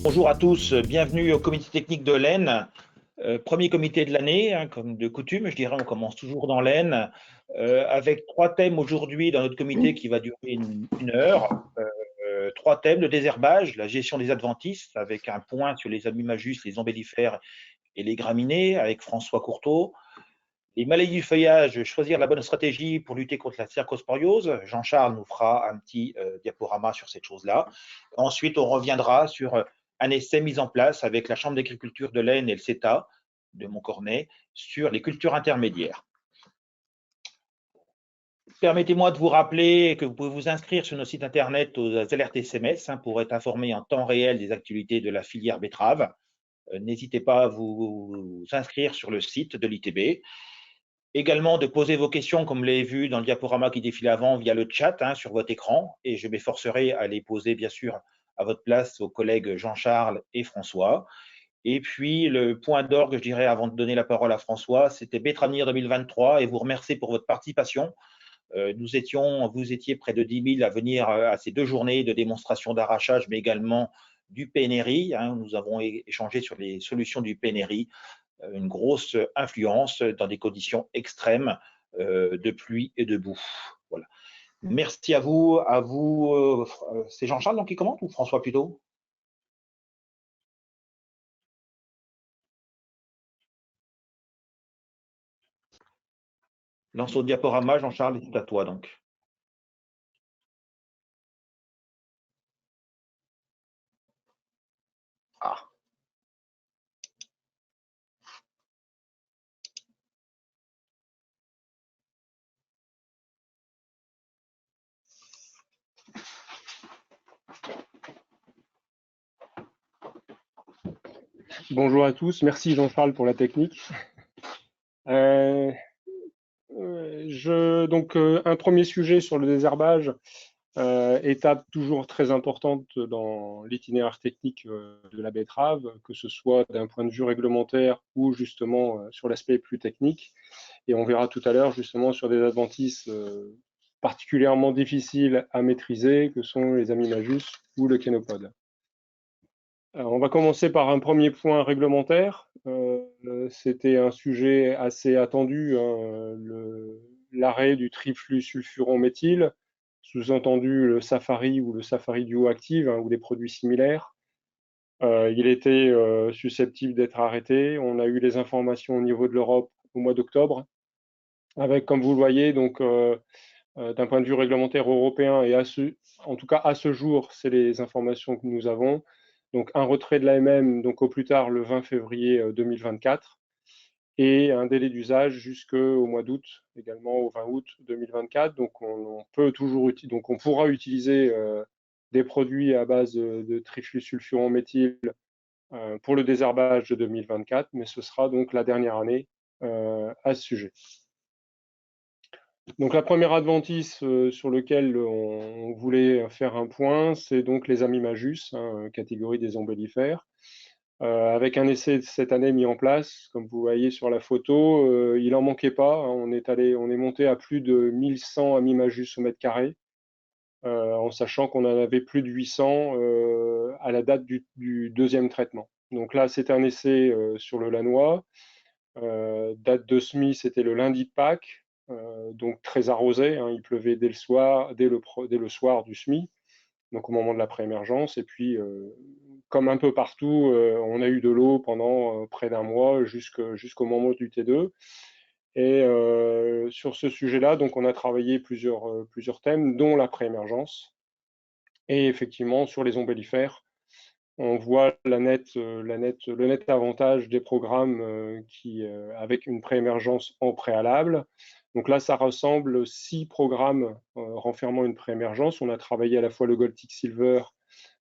Bonjour à tous, bienvenue au comité technique de l'Aisne. Premier comité de l'année, hein, comme de coutume, je dirais, on commence toujours dans l'Aisne, avec trois thèmes aujourd'hui dans notre comité qui va durer une heure. Trois thèmes: le désherbage, la gestion des adventices, avec un point sur les amimajus, les ombellifères et les graminées, avec François Courteau. Les maladies du feuillage, choisir la bonne stratégie pour lutter contre la cercosporiose. Jean-Charles nous fera un petit diaporama sur cette chose-là. Ensuite, on reviendra sur un essai mis en place avec la Chambre d'agriculture de l'Aisne et le CETA de Montcornet sur les cultures intermédiaires. Permettez-moi de vous rappeler que vous pouvez vous inscrire sur nos sites internet aux alertes SMS pour être informé en temps réel des activités de la filière betterave. N'hésitez pas à vous inscrire sur le site de l'ITB. Également de poser vos questions, comme vous l'avez vu dans le diaporama qui défile avant, via le chat sur votre écran, et je m'efforcerai à les poser bien sûr à votre place aux collègues Jean-Charles et François. Et puis le point d'orgue, je dirais, avant de donner la parole à François, c'était Betravenir 2023, et vous remercier pour votre participation. Vous étiez près de 10 000 à venir à ces deux journées de démonstration d'arrachage, mais également du PNRI. Nous avons échangé sur les solutions du PNRI, une grosse influence dans des conditions extrêmes de pluie et de boue. Voilà. Merci à vous. C'est Jean-Charles donc qui commente ou François plutôt? Lance au diaporama, Jean-Charles, c'est à toi donc. Ah. Bonjour à tous, merci Jean-Charles pour la technique. Un premier sujet sur le désherbage, étape toujours très importante dans l'itinéraire technique de la betterave, que ce soit d'un point de vue réglementaire ou justement sur l'aspect plus technique. Et on verra tout à l'heure justement sur des adventices particulièrement difficiles à maîtriser, que sont les amimajus ou le kénopode. Alors, on va commencer par un premier point réglementaire. C'était un sujet assez attendu, hein, l'arrêt du triflux sulfuron-méthyle, sous-entendu le Safari ou le Safari Duo Active, hein, ou des produits similaires. Il était susceptible d'être arrêté. On a eu les informations au niveau de l'Europe au mois d'octobre, avec, comme vous le voyez, donc d'un point de vue réglementaire européen, et en tout cas à ce jour, c'est les informations que nous avons. Donc un retrait de l'AMM donc au plus tard le 20 février 2024 et un délai d'usage jusqu'au mois d'août, également au 20 août 2024. Donc on pourra utiliser des produits à base de triflusulfuron-méthyle pour le désherbage de 2024, mais ce sera donc la dernière année à ce sujet. Donc la première adventice sur laquelle on voulait faire un point, c'est donc les amimajus, hein, catégorie des ombellifères, avec un essai cette année mis en place, comme vous voyez sur la photo. Il n'en manquait pas, hein, on est monté à plus de 1100 amimajus au mètre carré, en sachant qu'on en avait plus de 800 à la date du deuxième traitement. Donc là, c'était un essai sur le Lannoy. Date de semis, c'était le lundi de Pâques. Donc très arrosé, hein, il pleuvait dès le soir du semis, donc au moment de la préémergence. Et puis, comme un peu partout, on a eu de l'eau pendant près d'un mois jusqu'au moment du T2. Et sur ce sujet-là, donc on a travaillé plusieurs thèmes, dont la préémergence. Et effectivement, sur les ombellifères, on voit le net avantage des programmes avec une préémergence en préalable. Donc là, ça ressemble 6 programmes renfermant une préémergence. On a travaillé à la fois le Goldtick Silver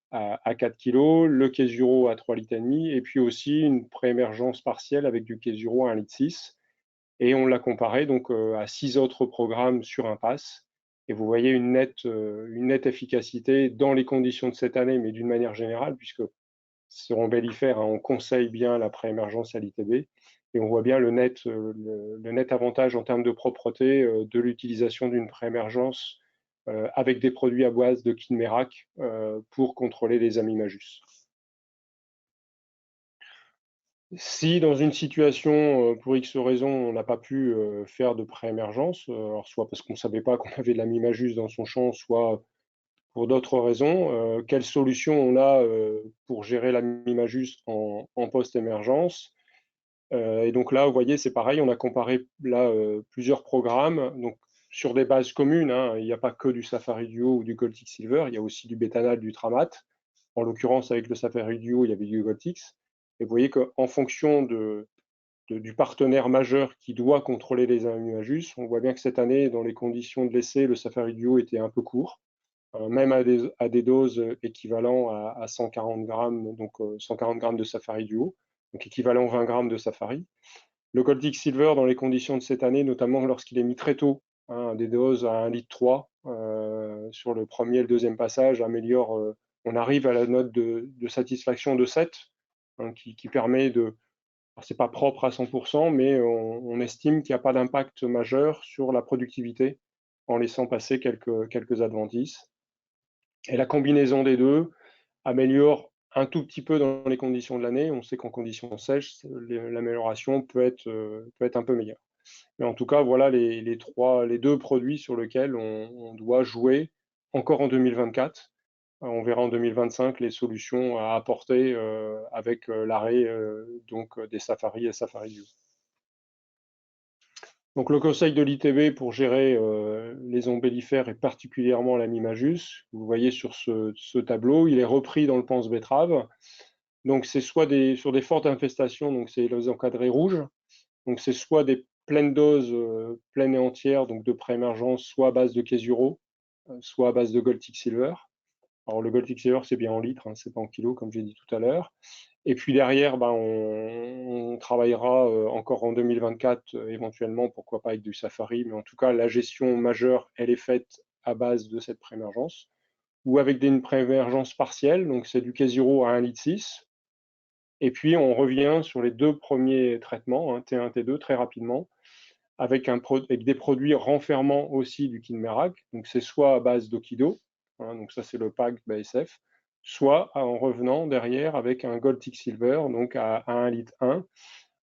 à 4 kg, le Kesuro à 3,5 litres, et puis aussi une préémergence partielle avec du Kesuro à 1,6 litre. Et on l'a comparé donc à 6 autres programmes sur un pass. Et vous voyez une nette efficacité dans les conditions de cette année, mais d'une manière générale, puisque sur ombellifères, hein, on conseille bien la préémergence à l'ITB. Et on voit bien le net avantage en termes de propreté de l'utilisation d'une préémergence avec des produits à base de Kinmerac pour contrôler les amimajus. Si dans une situation, pour X raison, on n'a pas pu faire de pré-émergence, alors soit parce qu'on ne savait pas qu'on avait de l'amimagus dans son champ, soit pour d'autres raisons, quelle solution on a pour gérer l'amimagus en post-émergence? Et donc là, vous voyez, c'est pareil, on a comparé là plusieurs programmes, donc sur des bases communes, hein, il n'y a pas que du Safari Duo ou du Goltix Silver, il y a aussi du Betanal, du Tramat. En l'occurrence, avec le Safari Duo, il y avait du Goltix. Et vous voyez qu'en fonction du partenaire majeur qui doit contrôler les Amimagus, on voit bien que cette année, dans les conditions de l'essai, le Safari Duo était un peu court, même à des doses équivalentes à 140 grammes, donc 140 grammes de Safari Duo, donc équivalent 20 grammes de Safari. Le Goltix Silver, dans les conditions de cette année, notamment lorsqu'il est mis très tôt, hein, des doses à 1,3 litre, sur le premier et le deuxième passage, améliore, on arrive à la note de satisfaction de 7, hein, qui permet de, c'est pas propre à 100%, mais on estime qu'il n'y a pas d'impact majeur sur la productivité en laissant passer quelques adventices. Et la combinaison des deux améliore un tout petit peu dans les conditions de l'année. On sait qu'en conditions sèches, l'amélioration peut être un peu meilleure. Mais en tout cas, voilà les deux produits sur lesquels on doit jouer encore en 2024. On verra en 2025 les solutions à apporter avec l'arrêt donc des Safari et Safari View. Donc le conseil de l'ITB pour gérer les ombellifères et particulièrement l'amimagus, vous voyez sur ce tableau, il est repris dans le panse betterave. Donc c'est soit sur des fortes infestations, donc c'est les encadrés rouges, donc c'est soit des pleines doses pleines et entières, donc de pré-émergence, soit à base de Kesuro, soit à base de Goltix Silver. Alors le Goltix Silver c'est bien en litres, hein, c'est pas en kilos comme j'ai dit tout à l'heure. Et puis derrière, ben, on travaillera encore en 2024, éventuellement, pourquoi pas avec du Safari, mais en tout cas, la gestion majeure, elle est faite à base de cette préémergence, ou avec une préémergence partielle, donc c'est du K0 à 1,6 litre. Et puis on revient sur les deux premiers traitements, hein, T1, T2, très rapidement, avec des produits renfermant aussi du Kinmerac, donc c'est soit à base d'Okido, hein, donc ça c'est le pack BASF, soit en revenant derrière avec un Goltix Silver, donc à 1,1 litre,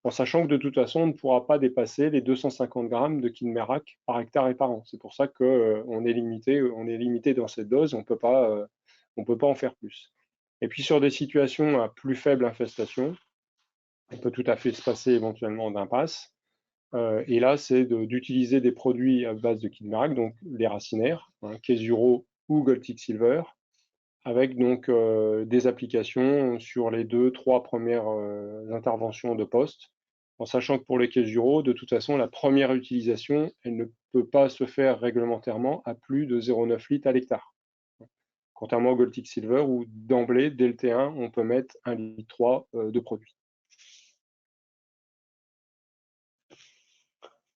en sachant que de toute façon on ne pourra pas dépasser les 250 grammes de Kinmerac par hectare et par an. C'est pour ça qu'on est limité dans cette dose, on ne peut pas en faire plus. Et puis sur des situations à plus faible infestation, on peut tout à fait se passer éventuellement d'impasse. Et là, c'est d'utiliser des produits à base de Kinmerac, donc les racinaires, hein, Kesuro ou Goltix Silver, avec donc des applications sur les 2-3 premières interventions de poste, en sachant que pour les Kesuro, de toute façon, la première utilisation, elle ne peut pas se faire réglementairement à plus de 0,9 litres à l'hectare. Contrairement au Goltix Silver, où d'emblée, dès le T1, on peut mettre 1,3 litre de produit.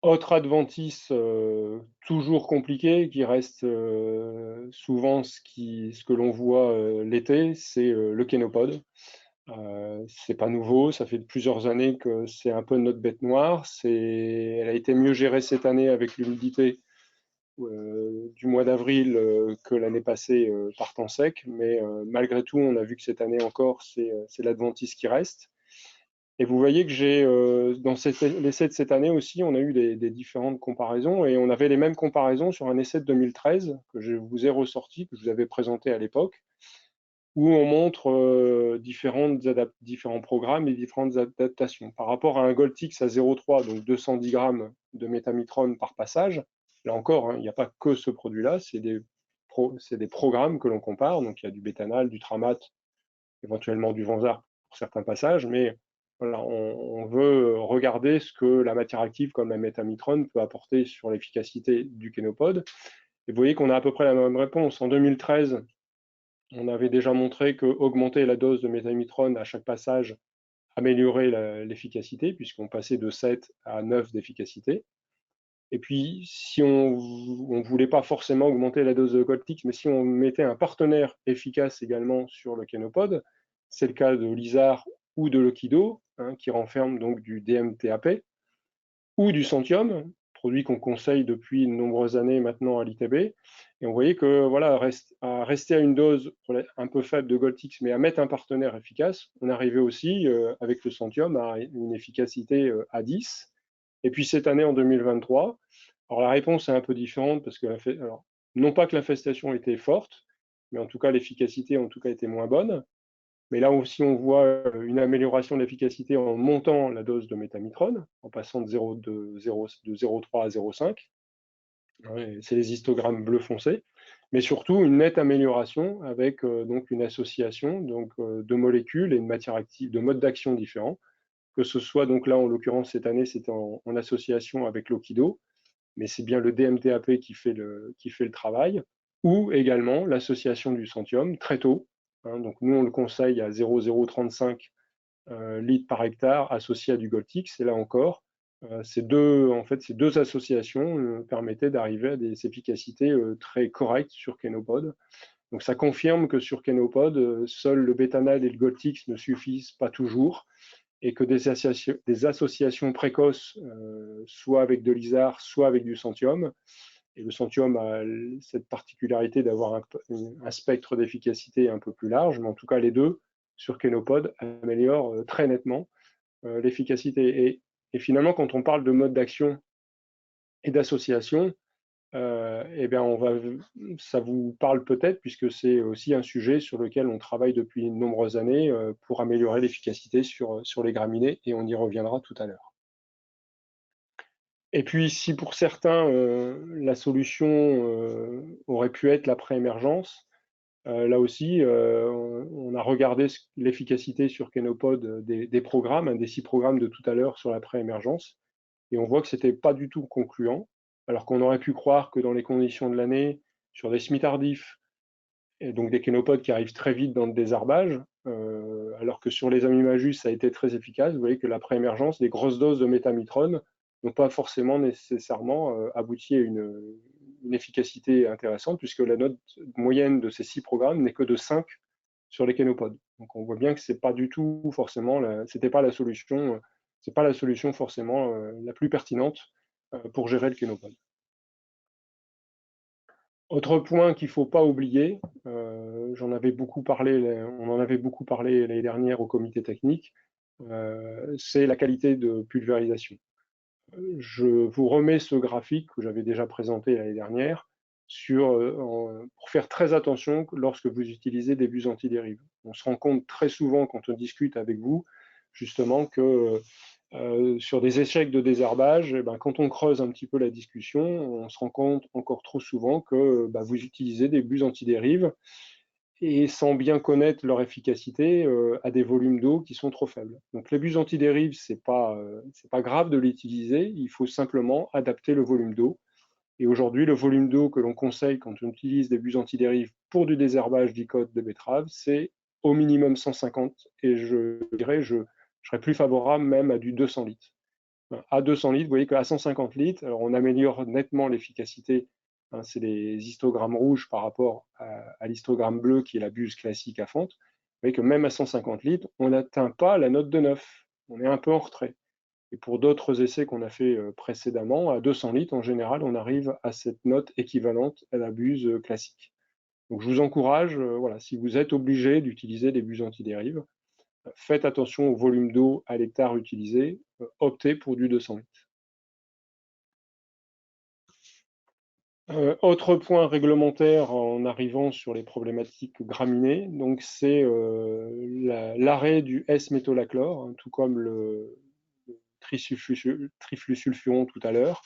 Autre adventice toujours compliqué, qui reste souvent ce que l'on voit l'été, c'est le kénopode. C'est pas nouveau, ça fait plusieurs années que c'est un peu notre bête noire. Elle a été mieux gérée cette année avec l'humidité du mois d'avril que l'année passée par temps sec, mais malgré tout, on a vu que cette année encore, c'est l'adventice qui reste. Et vous voyez que j'ai, dans l'essai de cette année aussi, on a eu des différentes comparaisons et on avait les mêmes comparaisons sur un essai de 2013 que je vous ai ressorti, que je vous avais présenté à l'époque, où on montre différents programmes et différentes adaptations. Par rapport à un Goltix à 0,3, donc 210 grammes de méthamitron par passage, là encore, hein, il n'y a pas que ce produit-là, c'est des programmes que l'on compare, donc il y a du Betanal, du Tramat, éventuellement du Vanzar pour certains passages, mais voilà, on veut regarder ce que la matière active comme la méthamitron peut apporter sur l'efficacité du kénopode. Et vous voyez qu'on a à peu près la même réponse. En 2013, on avait déjà montré que augmenter la dose de méthamitron à chaque passage améliorait l'efficacité, puisqu'on passait de 7 à 9 d'efficacité. Et puis, si on ne voulait pas forcément augmenter la dose de Goltix, mais si on mettait un partenaire efficace également sur le kénopode, c'est le cas de l'ISAR ou de l'Okido, hein, qui renferme donc du DMTAP, ou du Santium, produit qu'on conseille depuis de nombreuses années maintenant à l'ITB. Et on voyait que voilà, à rester à une dose un peu faible de Gold-X, mais à mettre un partenaire efficace, on arrivait aussi avec le Centium à une efficacité à 10. Et puis cette année, en 2023, alors la réponse est un peu différente parce que alors, non pas que l'infestation était forte, mais en tout cas l'efficacité en tout cas était moins bonne. Mais là aussi, on voit une amélioration de l'efficacité en montant la dose de méthamitron, en passant de 0,3 à 0,5. C'est les histogrammes bleu foncé. Mais surtout, une nette amélioration avec donc une association de molécules et une matière active, de modes d'action différents. Que ce soit, donc là, en l'occurrence, cette année, c'était en association avec l'Okido, mais c'est bien le DMTAP qui fait le travail, ou également l'association du Centium très tôt. Donc nous, on le conseille à 0,035 litres par hectare associé à du Gold-X. Et là encore, ces deux associations permettaient d'arriver à des efficacités très correctes sur Kenopod. Donc ça confirme que sur Kenopod, seul le bétanal et le Gold-X ne suffisent pas toujours, et que des associations précoces, soit avec de l'ISAR, soit avec du Centium. Et le Centium a cette particularité d'avoir un spectre d'efficacité un peu plus large, mais en tout cas les deux, sur Kenopod, améliorent très nettement l'efficacité. Et finalement, quand on parle de mode d'action et d'association, eh bien ça vous parle peut-être, puisque c'est aussi un sujet sur lequel on travaille depuis de nombreuses années pour améliorer l'efficacité sur les graminées, et on y reviendra tout à l'heure. Et puis, si pour certains, la solution aurait pu être la pré-émergence, là aussi, on a regardé l'efficacité sur Kenopod des programmes, des 6 programmes de tout à l'heure sur la pré-émergence, et on voit que ce n'était pas du tout concluant, alors qu'on aurait pu croire que dans les conditions de l'année, sur des semis tardifs, et donc des kénopodes qui arrivent très vite dans le désherbage, alors que sur les amimajus, ça a été très efficace. Vous voyez que la pré-émergence, des grosses doses de méthamitron n'ont pas forcément nécessairement abouti à une efficacité intéressante, puisque la note moyenne de ces 6 programmes n'est que de 5 sur les kénopodes. Donc on voit bien que c'est pas du tout forcément, c'était pas la solution, c'est pas la solution forcément la plus pertinente pour gérer le kénopode. Autre point qu'il ne faut pas oublier, on en avait beaucoup parlé l'année dernière au comité technique, c'est la qualité de pulvérisation. Je vous remets ce graphique que j'avais déjà présenté l'année dernière pour faire très attention lorsque vous utilisez des buses antidérives. On se rend compte très souvent quand on discute avec vous, justement, que sur des échecs de désherbage, quand on creuse un petit peu la discussion, on se rend compte encore trop souvent que vous utilisez des buses antidérives et sans bien connaître leur efficacité à des volumes d'eau qui sont trop faibles. Donc les buses antidérives, c'est pas grave de l'utiliser, il faut simplement adapter le volume d'eau. Et aujourd'hui, le volume d'eau que l'on conseille quand on utilise des buses antidérives pour du désherbage d'icônes de betterave, c'est au minimum 150, et je dirais, je serais plus favorable même à du 200 litres. À 200 litres, vous voyez qu'à 150 litres, alors on améliore nettement l'efficacité. C'est les histogrammes rouges par rapport à l'histogramme bleu qui est la buse classique à fonte. Vous voyez que même à 150 litres, on n'atteint pas la note de 9. On est un peu en retrait. Et pour d'autres essais qu'on a fait précédemment, à 200 litres, en général, on arrive à cette note équivalente à la buse classique. Donc je vous encourage, voilà, si vous êtes obligé d'utiliser des buses antidérives, faites attention au volume d'eau à l'hectare utilisé, optez pour du 200 litres. Autre point réglementaire en arrivant sur les problématiques graminées, donc c'est l'arrêt du S-métolachlore, hein, tout comme le triflusulfuron tout à l'heure.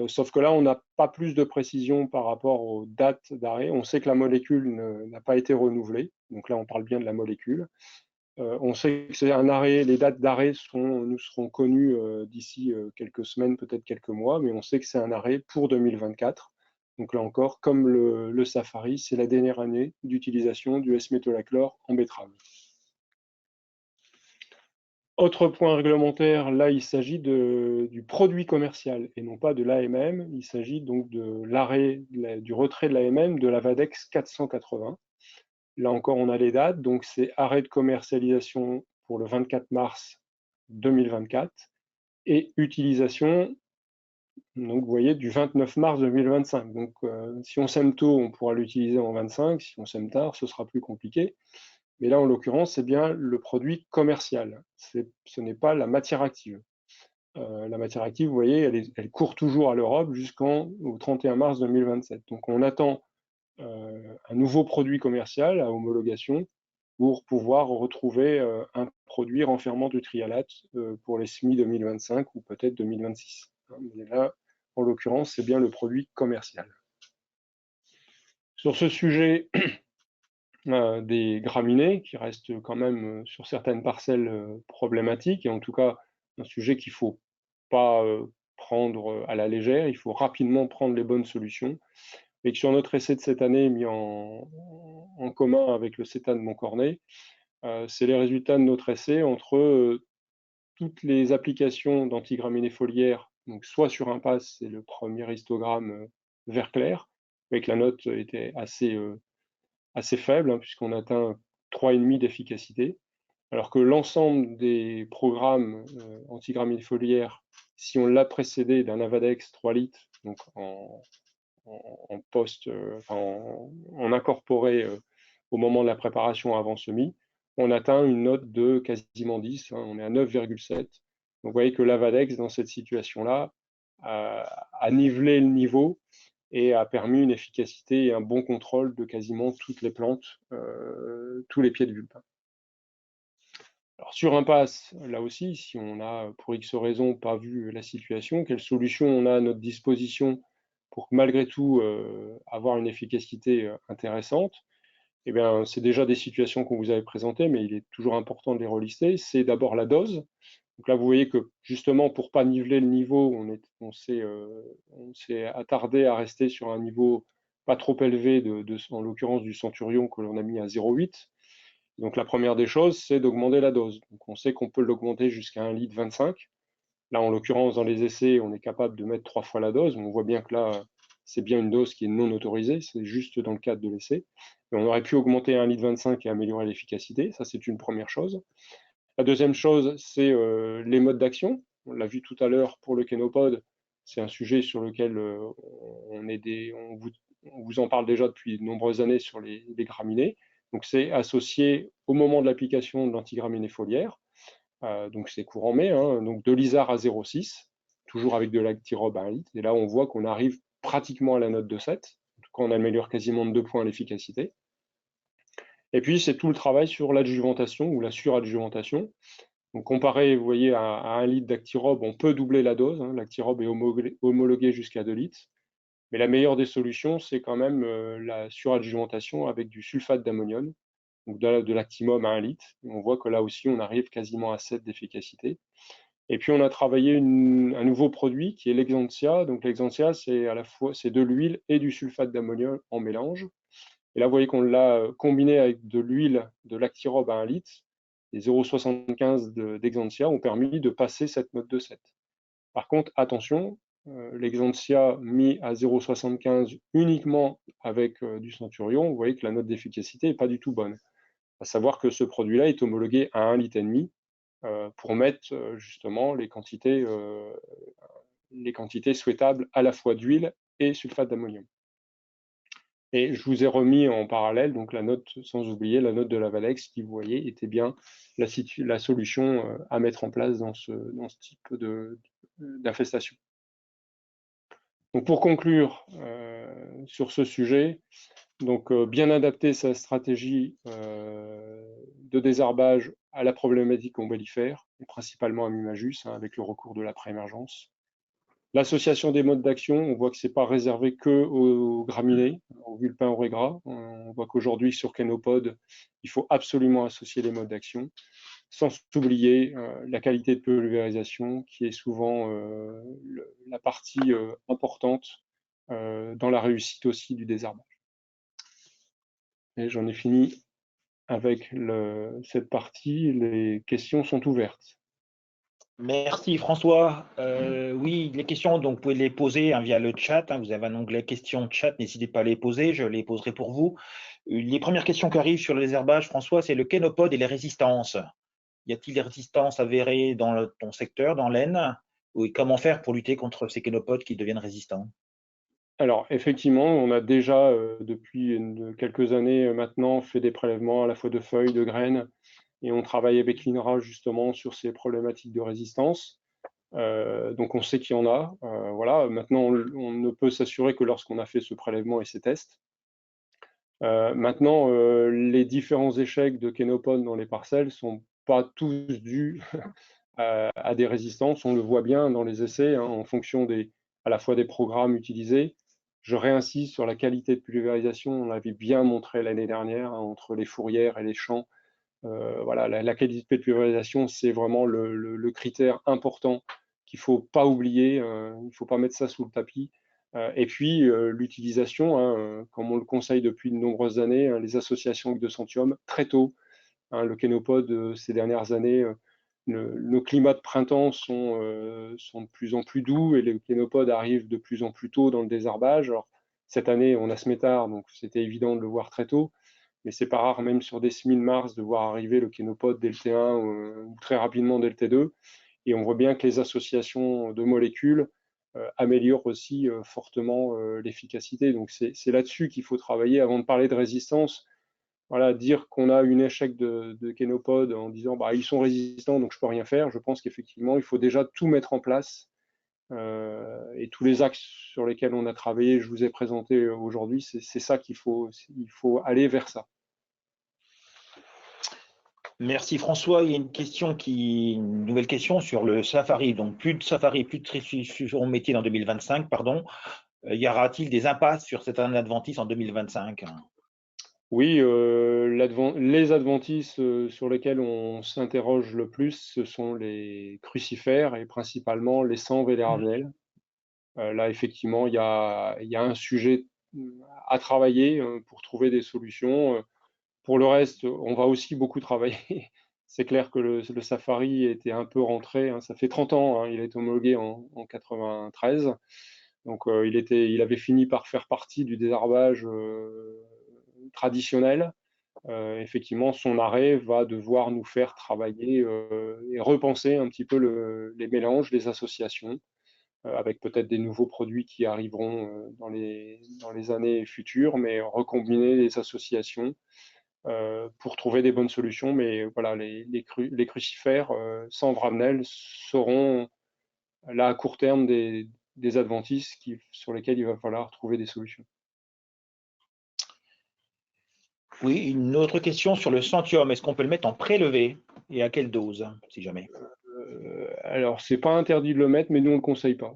Sauf que là, on n'a pas plus de précision par rapport aux dates d'arrêt. On sait que la molécule n'a pas été renouvelée, donc là, on parle bien de la molécule. On sait que c'est un arrêt, les dates d'arrêt nous seront connues d'ici quelques semaines, peut-être quelques mois, mais on sait que c'est un arrêt pour 2024. Donc là encore, comme le Safari, c'est la dernière année d'utilisation du S-métolachlore en betterave. Autre point réglementaire, là il s'agit du produit commercial et non pas de l'AMM. Il s'agit donc de l'arrêt, du retrait de l'AMM de la Vadex 480. Là encore, on a les dates, donc c'est arrêt de commercialisation pour le 24 mars 2024 et utilisation Donc, vous voyez, du 29 mars 2025. Donc, si on sème tôt, on pourra l'utiliser en 25. Si on sème tard, ce sera plus compliqué. Mais là, en l'occurrence, c'est bien le produit commercial. Ce n'est pas la matière active. La matière active, vous voyez, elle court toujours à l'Europe jusqu'au 31 mars 2027. Donc, on attend un nouveau produit commercial à homologation pour pouvoir retrouver un produit renfermant du trialate pour les SMI 2025 ou peut-être 2026. Mais là, en l'occurrence, c'est bien le produit commercial. Sur ce sujet des graminées, qui restent quand même sur certaines parcelles problématiques, et en tout cas un sujet qu'il ne faut pas prendre à la légère, il faut rapidement prendre les bonnes solutions, et que sur notre essai de cette année mis en commun avec le CETA de Montcornet, c'est les résultats de notre essai entre toutes les applications d'antigraminées foliaires, donc soit sur impasse, c'est le premier histogramme vert clair, avec la note était assez faible, hein, puisqu'on atteint 3,5 d'efficacité, alors que l'ensemble des programmes antigraminées foliaires, si on l'a précédé d'un Avadex 3 litres, donc en post, en incorporé au moment de la préparation avant semis, on atteint une note de quasiment 10, hein, on est à 9,7. Donc vous voyez que l'Avadex, dans cette situation-là, a nivelé le niveau et a permis une efficacité et un bon contrôle de quasiment toutes les plantes, tous les pieds de vulpin. Alors sur impasse, là aussi, si on a pour X raisons pas vu la situation, quelle solution on a à notre disposition pour malgré tout avoir une efficacité intéressante? Eh bien, c'est déjà des situations qu'on vous avait présentées, mais il est toujours important de les relister. C'est d'abord la dose. Donc là, vous voyez que justement, pour pas niveler le niveau, on s'est attardé à rester sur un niveau pas trop élevé, en l'occurrence du Centurion que l'on a mis à 0,8. Donc la première des choses, c'est d'augmenter la dose. Donc on sait qu'on peut l'augmenter jusqu'à 1,25 litre. Là, en l'occurrence, dans les essais, on est capable de mettre 3 fois la dose. On voit bien que là, c'est bien une dose qui est non autorisée, c'est juste dans le cadre de l'essai. Et on aurait pu augmenter à 1,25 litre et améliorer l'efficacité. Ça, c'est une première chose. La deuxième chose, c'est les modes d'action. On l'a vu tout à l'heure pour le Kenopod. C'est un sujet sur lequel on vous en parle déjà depuis de nombreuses années sur les graminées. Donc, c'est associé au moment de l'application de l'antigraminé foliaire. Donc, c'est courant mai, hein, donc de l'ISAR à 0,6, toujours avec de l'Actirob à 1 litre. Et là, on voit qu'on arrive pratiquement à la note de 7. En tout cas, on améliore quasiment de 2 points l'efficacité. Et puis, c'est tout le travail sur l'adjuvantation ou la suradjuvantation. Donc, comparé, vous voyez, à 1 litre d'Actirob, on peut doubler la dose. Hein. L'Actirob est homologué jusqu'à 2 litres. Mais la meilleure des solutions, c'est quand même la suradjuvantation avec du sulfate d'ammonium, donc de l'actimum à 1 litre. Et on voit que là aussi, on arrive quasiment à 7 d'efficacité. Et puis, on a travaillé un nouveau produit qui est l'Exantia. Donc, l'Exantia, c'est à la fois de l'huile et du sulfate d'ammonium en mélange. Et là, vous voyez qu'on l'a combiné avec de l'huile de l'Actirob à 1 litre. Les 0,75 d'Exantia ont permis de passer cette note de 7. Par contre, attention, l'Exantia mis à 0,75 uniquement avec du Centurion, vous voyez que la note d'efficacité n'est pas du tout bonne. À savoir que ce produit-là est homologué à 1,5 litre pour mettre justement les quantités souhaitables à la fois d'huile et sulfate d'ammonium. Et je vous ai remis en parallèle donc la note, sans oublier la note de l'Avalex qui, vous voyez, était bien la solution à mettre en place dans ce type d'infestation. Donc pour conclure sur ce sujet, donc bien adapter sa stratégie de désherbage à la problématique ombellifère, et principalement à Mimajus, hein, avec le recours de la pré-émergence. L'association des modes d'action, on voit que ce n'est pas réservé qu'aux graminées, aux vulpins au régras. On voit qu'aujourd'hui, sur Kenopod, il faut absolument associer les modes d'action, sans oublier la qualité de pulvérisation, qui est souvent la partie importante dans la réussite aussi du désherbage. Et j'en ai fini avec cette partie. Les questions sont ouvertes. Merci François. Oui, les questions, donc vous pouvez les poser hein, via le chat. Hein, vous avez un onglet questions chat, n'hésitez pas à les poser, je les poserai pour vous. Les premières questions qui arrivent sur le désherbage, François, c'est le Kenopod et les résistances. Y a-t-il des résistances avérées dans ton secteur, dans l'Aisne? Oui, comment faire pour lutter contre ces kénopodes qui deviennent résistants? Alors effectivement, on a déjà, depuis quelques années, maintenant, fait des prélèvements à la fois de feuilles, de graines et on travaille avec l'INRA justement sur ces problématiques de résistance. Donc on sait qu'il y en a, voilà. Maintenant on ne peut s'assurer que lorsqu'on a fait ce prélèvement et ces tests. Maintenant, les différents échecs de kénopodes dans les parcelles sont pas tous dus à des résistances. On le voit bien dans les essais, hein, en fonction à la fois des programmes utilisés. Je réinsiste sur la qualité de pulvérisation. On l'avait bien montré l'année dernière, hein, entre les fourrières et les champs. Voilà, la qualité de pulvérisation, c'est vraiment le critère important qu'il ne faut pas oublier. Il ne faut pas mettre ça sous le tapis. Et puis, l'utilisation, hein, comme on le conseille depuis de nombreuses années, hein, les associations de Centium, très tôt. Hein, le kénopode, ces dernières années, nos climats de printemps sont de plus en plus doux et les kénopodes arrivent de plus en plus tôt dans le désherbage. Alors, cette année, on a ce métard, donc c'était évident de le voir très tôt, mais c'est pas rare, même sur des semis de mars, de voir arriver le kénopode dès le T1 ou très rapidement dès le T2. Et on voit bien que les associations de molécules améliorent aussi fortement l'efficacité. Donc c'est là-dessus qu'il faut travailler avant de parler de résistance. Voilà, dire qu'on a une échec de kénopodes en disant bah, ils sont résistants donc je peux rien faire, je pense qu'effectivement il faut déjà tout mettre en place et tous les axes sur lesquels on a travaillé, je vous ai présenté aujourd'hui, c'est ça il faut aller vers ça. Merci François. Il y a une nouvelle question sur le safari. Donc plus de safari, plus de trifusion métier en 2025, pardon. Y aura-t-il des impasses sur cette année adventice en 2025? Oui, les adventices sur lesquels on s'interroge le plus, ce sont les crucifères et principalement les sanves et les ravenelles. Là, effectivement, il y a un sujet à travailler pour trouver des solutions. Pour le reste, on va aussi beaucoup travailler. C'est clair que le Safari était un peu rentré, hein, ça fait 30 ans, hein, il a été homologué en 93. Donc il avait fini par faire partie du désherbage traditionnel. Effectivement, son arrêt va devoir nous faire travailler et repenser un petit peu les mélanges, les associations, avec peut-être des nouveaux produits qui arriveront dans les années futures, mais recombiner les associations pour trouver des bonnes solutions. Mais voilà, les crucifères sans Vravenel seront là à court terme des adventices sur lesquels il va falloir trouver des solutions. Oui, une autre question sur le Centium. Est-ce qu'on peut le mettre en prélevé et à quelle dose, si jamais? Alors, c'est pas interdit de le mettre, mais nous on le conseille pas.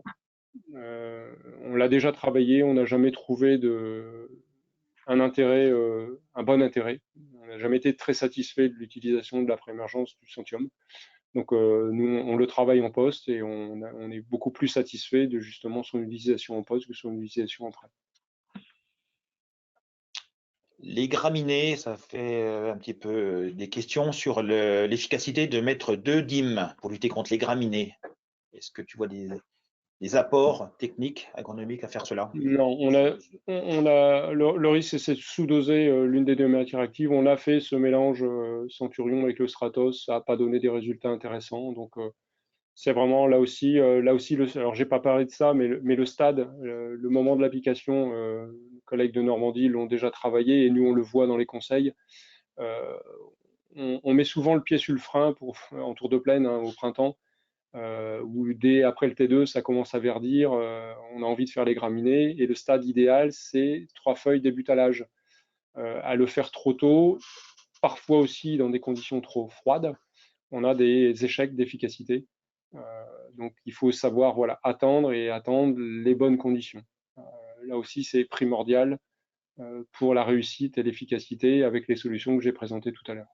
On l'a déjà travaillé, on n'a jamais trouvé un intérêt, un bon intérêt. On n'a jamais été très satisfait de l'utilisation de la préémergence du Centium. Donc nous, on le travaille en poste et on est beaucoup plus satisfait de justement son utilisation en poste que son utilisation en prêt. Les graminées, ça fait un petit peu des questions sur l'efficacité de mettre 2 DIM pour lutter contre les graminées. Est-ce que tu vois des apports techniques, agronomiques à faire cela? Non, le risque, c'est de sous-doser l'une des deux matières actives. On a fait ce mélange Centurion avec le Stratos, ça n'a pas donné des résultats intéressants. Donc, c'est vraiment alors j'ai pas parlé de ça, mais le stade, le moment de l'application, les collègues de Normandie l'ont déjà travaillé et nous, on le voit dans les conseils. Euh, on met souvent le pied sur le frein en tour de plaine hein, au printemps. Où dès après le T2, ça commence à verdir, on a envie de faire les graminées, et le stade idéal, c'est 3 feuilles d'ébutalage. À le faire trop tôt, parfois aussi dans des conditions trop froides, on a des échecs d'efficacité. Euh, donc il faut savoir voilà, attendre les bonnes conditions. Là aussi, c'est primordial pour la réussite et l'efficacité avec les solutions que j'ai présentées tout à l'heure.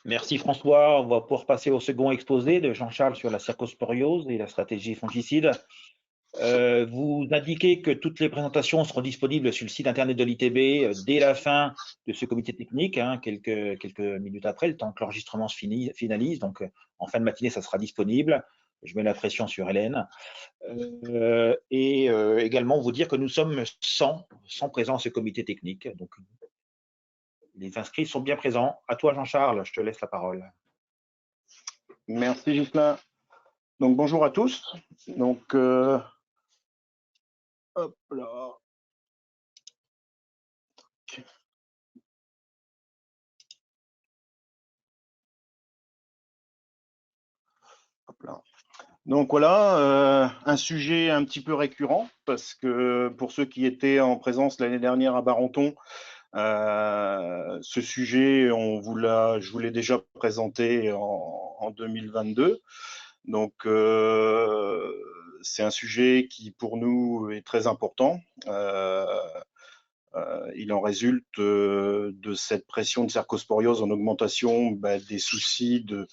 Merci François. On va pouvoir passer au second exposé de Jean-Charles sur la cercosporiose et la stratégie fongicide. Vous indiquez que toutes les présentations seront disponibles sur le site internet de l'ITB dès la fin de ce comité technique, hein, quelques minutes après, le temps que l'enregistrement se finalise. Donc, en fin de matinée, ça sera disponible. Je mets la pression sur Hélène. Également, vous dire que nous sommes 100 présents à ce comité technique. Donc, les inscrits sont bien présents. À toi, Jean-Charles, je te laisse la parole. Merci, Ghislain. Donc bonjour à tous. Donc hop là. Hop là. Donc voilà, un sujet un petit peu récurrent parce que pour ceux qui étaient en présence l'année dernière à Barenton, ce sujet, je vous l'ai déjà présenté en 2022. Donc c'est un sujet qui pour nous est très important. Il en résulte de cette pression de cercosporiose en augmentation des soucis de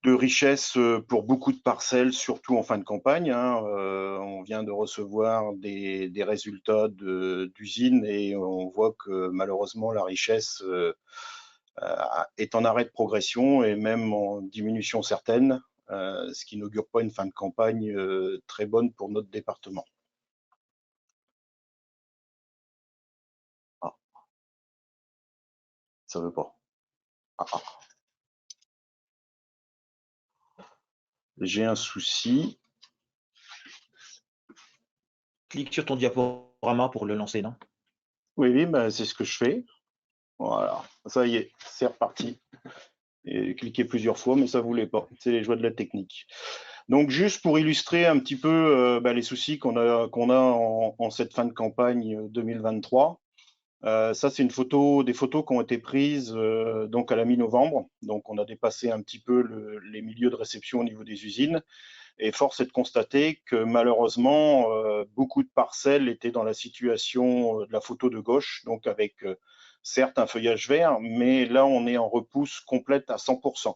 richesse pour beaucoup de parcelles, surtout en fin de campagne. On vient de recevoir des résultats d'usines et on voit que malheureusement la richesse est en arrêt de progression et même en diminution certaine, ce qui n'augure pas une fin de campagne très bonne pour notre département. Ah. Ça veut pas. J'ai un souci. Clique sur ton diaporama pour le lancer, non? Oui, c'est ce que je fais. Voilà, ça y est, c'est reparti. Et cliquer plusieurs fois, mais ça ne voulait pas. C'est les joies de la technique. Donc, juste pour illustrer un petit peu les soucis qu'on a en cette fin de campagne 2023. Ça, c'est des photos qui ont été prises donc à la mi-novembre. Donc, on a dépassé un petit peu les milieux de réception au niveau des usines. Et force est de constater que malheureusement, beaucoup de parcelles étaient dans la situation de la photo de gauche, donc avec certes un feuillage vert, mais là, on est en repousse complète à 100%.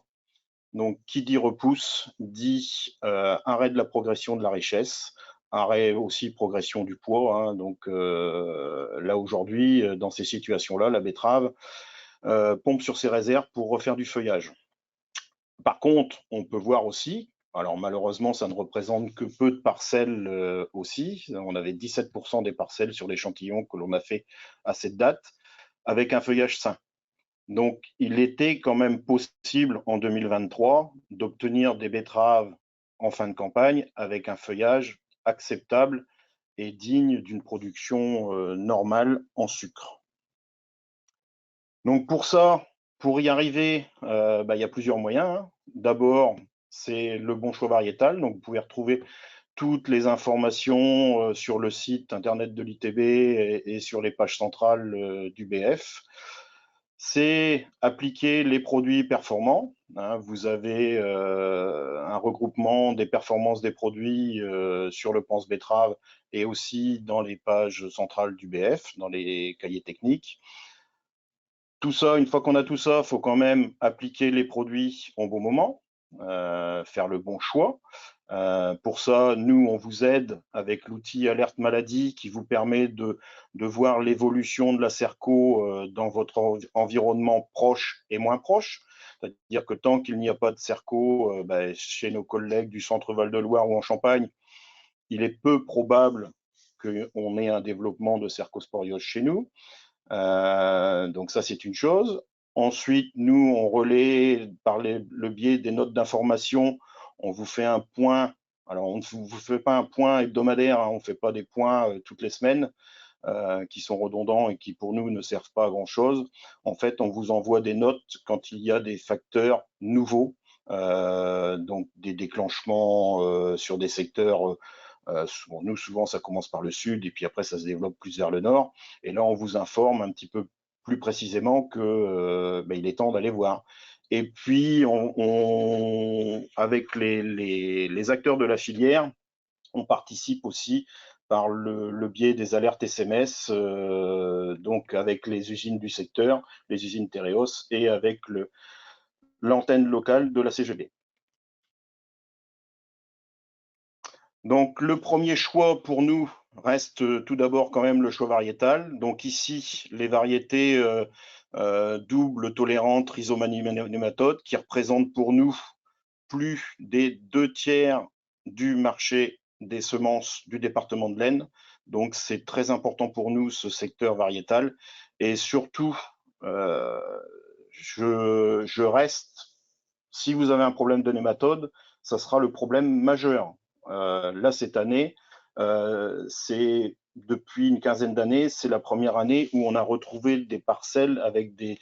Donc, qui dit repousse dit arrêt de la progression de la richesse, arrêt aussi progression du poids. Donc là, aujourd'hui, dans ces situations-là, la betterave pompe sur ses réserves pour refaire du feuillage. Par contre, on peut voir aussi, alors malheureusement, ça ne représente que peu de parcelles aussi. On avait 17% des parcelles sur l'échantillon que l'on a fait à cette date, avec un feuillage sain. Donc, il était quand même possible en 2023 d'obtenir des betteraves en fin de campagne avec un feuillage acceptable et digne d'une production normale en sucre. Donc pour ça, pour y arriver, il y a plusieurs moyens. D'abord, c'est le bon choix variétal. Donc vous pouvez retrouver toutes les informations sur le site internet de l'ITB et sur les pages centrales du BF. C'est appliquer les produits performants. Vous avez un regroupement des performances des produits sur le pense betterave et aussi dans les pages centrales du BF, dans les cahiers techniques. Tout ça, une fois qu'on a tout ça, il faut quand même appliquer les produits au bon moment, faire le bon choix. Pour ça, nous, on vous aide avec l'outil Alerte Maladie qui vous permet de voir l'évolution de la cerco dans votre environnement proche et moins proche. C'est-à-dire que tant qu'il n'y a pas de cerco chez nos collègues du centre Val-de-Loire ou en Champagne, il est peu probable qu'on ait un développement de cercosporiose chez nous. Donc ça, c'est une chose. Ensuite, nous, on relaie par le biais des notes d'information, on vous fait un point. Alors, on ne vous fait pas un point hebdomadaire, on ne fait pas des points toutes les semaines qui sont redondants et qui, pour nous, ne servent pas à grand-chose. En fait, on vous envoie des notes quand il y a des facteurs nouveaux, donc des déclenchements sur des secteurs. Nous, souvent, ça commence par le sud et puis après, ça se développe plus vers le nord. Et là, on vous informe un petit peu plus précisément que il est temps d'aller voir. Et puis, avec les acteurs de la filière, on participe aussi par le biais des alertes SMS, donc avec les usines du secteur, les usines Tereos et avec l'antenne locale de la CGB. Donc le premier choix pour nous reste tout d'abord quand même le choix variétal. Donc ici, les variétés double tolérantes rhizomanie nématode qui représentent pour nous plus des 2/3 du marché des semences du département de l'Aisne. Donc c'est très important pour nous ce secteur variétal. Et surtout, je reste, si vous avez un problème de nématode, ça sera le problème majeur. Là, cette année, c'est depuis une quinzaine d'années, c'est la première année où on a retrouvé des parcelles avec des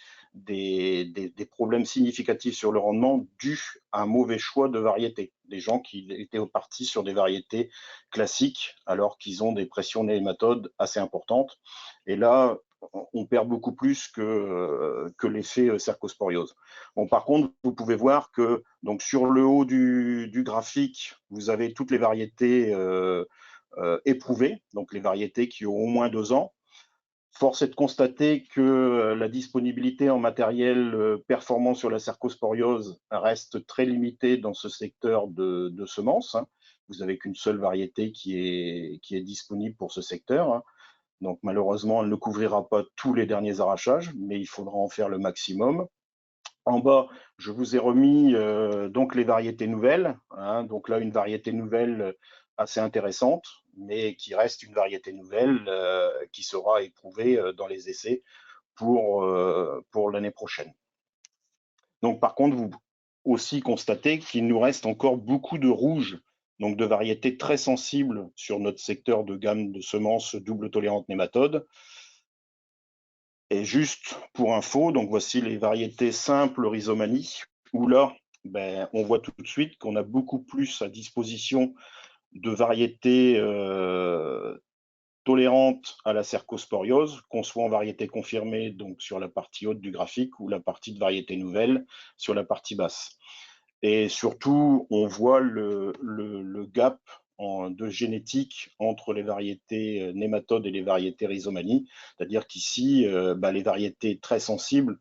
problèmes significatifs sur le rendement dus à un mauvais choix de variétés. Des gens qui étaient partis sur des variétés classiques alors qu'ils ont des pressions nématodes assez importantes. Et là, on perd beaucoup plus que l'effet cercosporiose. Bon, par contre, vous pouvez voir que donc, sur le haut du graphique, vous avez toutes les variétés éprouvées, donc les variétés qui ont au moins 2 ans. Force est de constater que la disponibilité en matériel performant sur la cercosporiose reste très limitée dans ce secteur de semences. Vous n'avez qu'une seule variété qui est disponible pour ce secteur. Donc malheureusement, elle ne couvrira pas tous les derniers arrachages, mais il faudra en faire le maximum. En bas, je vous ai remis donc les variétés nouvelles. Donc là, une variété nouvelle assez intéressante, mais qui reste une variété nouvelle qui sera éprouvée dans les essais pour l'année prochaine. Donc par contre, vous aussi constatez qu'il nous reste encore beaucoup de rouges, donc de variétés très sensibles sur notre secteur de gamme de semences double tolérante nématode. Et juste pour info, donc voici les variétés simples rhizomanie, où là, on voit tout de suite qu'on a beaucoup plus à disposition de variétés tolérantes à la cercosporiose, qu'on soit en variété confirmée, donc sur la partie haute du graphique, ou la partie de variété nouvelle sur la partie basse. Et surtout, on voit le gap de génétique entre les variétés nématodes et les variétés rhizomanie, c'est-à-dire qu'ici, les variétés très sensibles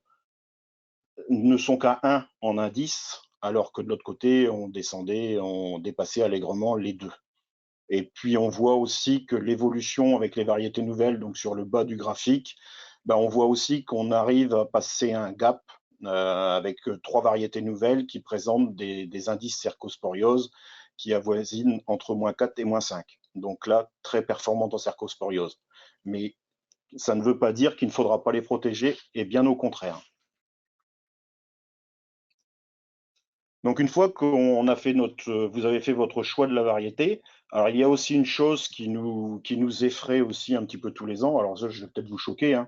ne sont qu'à 1 en indice, alors que de l'autre côté, on dépassait allègrement les 2. Et puis, on voit aussi que l'évolution avec les variétés nouvelles, donc sur le bas du graphique, on voit aussi qu'on arrive à passer un gap avec 3 variétés nouvelles qui présentent des indices cercosporiose qui avoisinent entre -4 et -5. Donc là, très performantes en cercosporiose. Mais ça ne veut pas dire qu'il ne faudra pas les protéger, et bien au contraire. Donc une fois qu'on a fait vous avez fait votre choix de la variété, alors il y a aussi une chose qui nous effraie aussi un petit peu tous les ans, alors ça je vais peut-être vous choquer,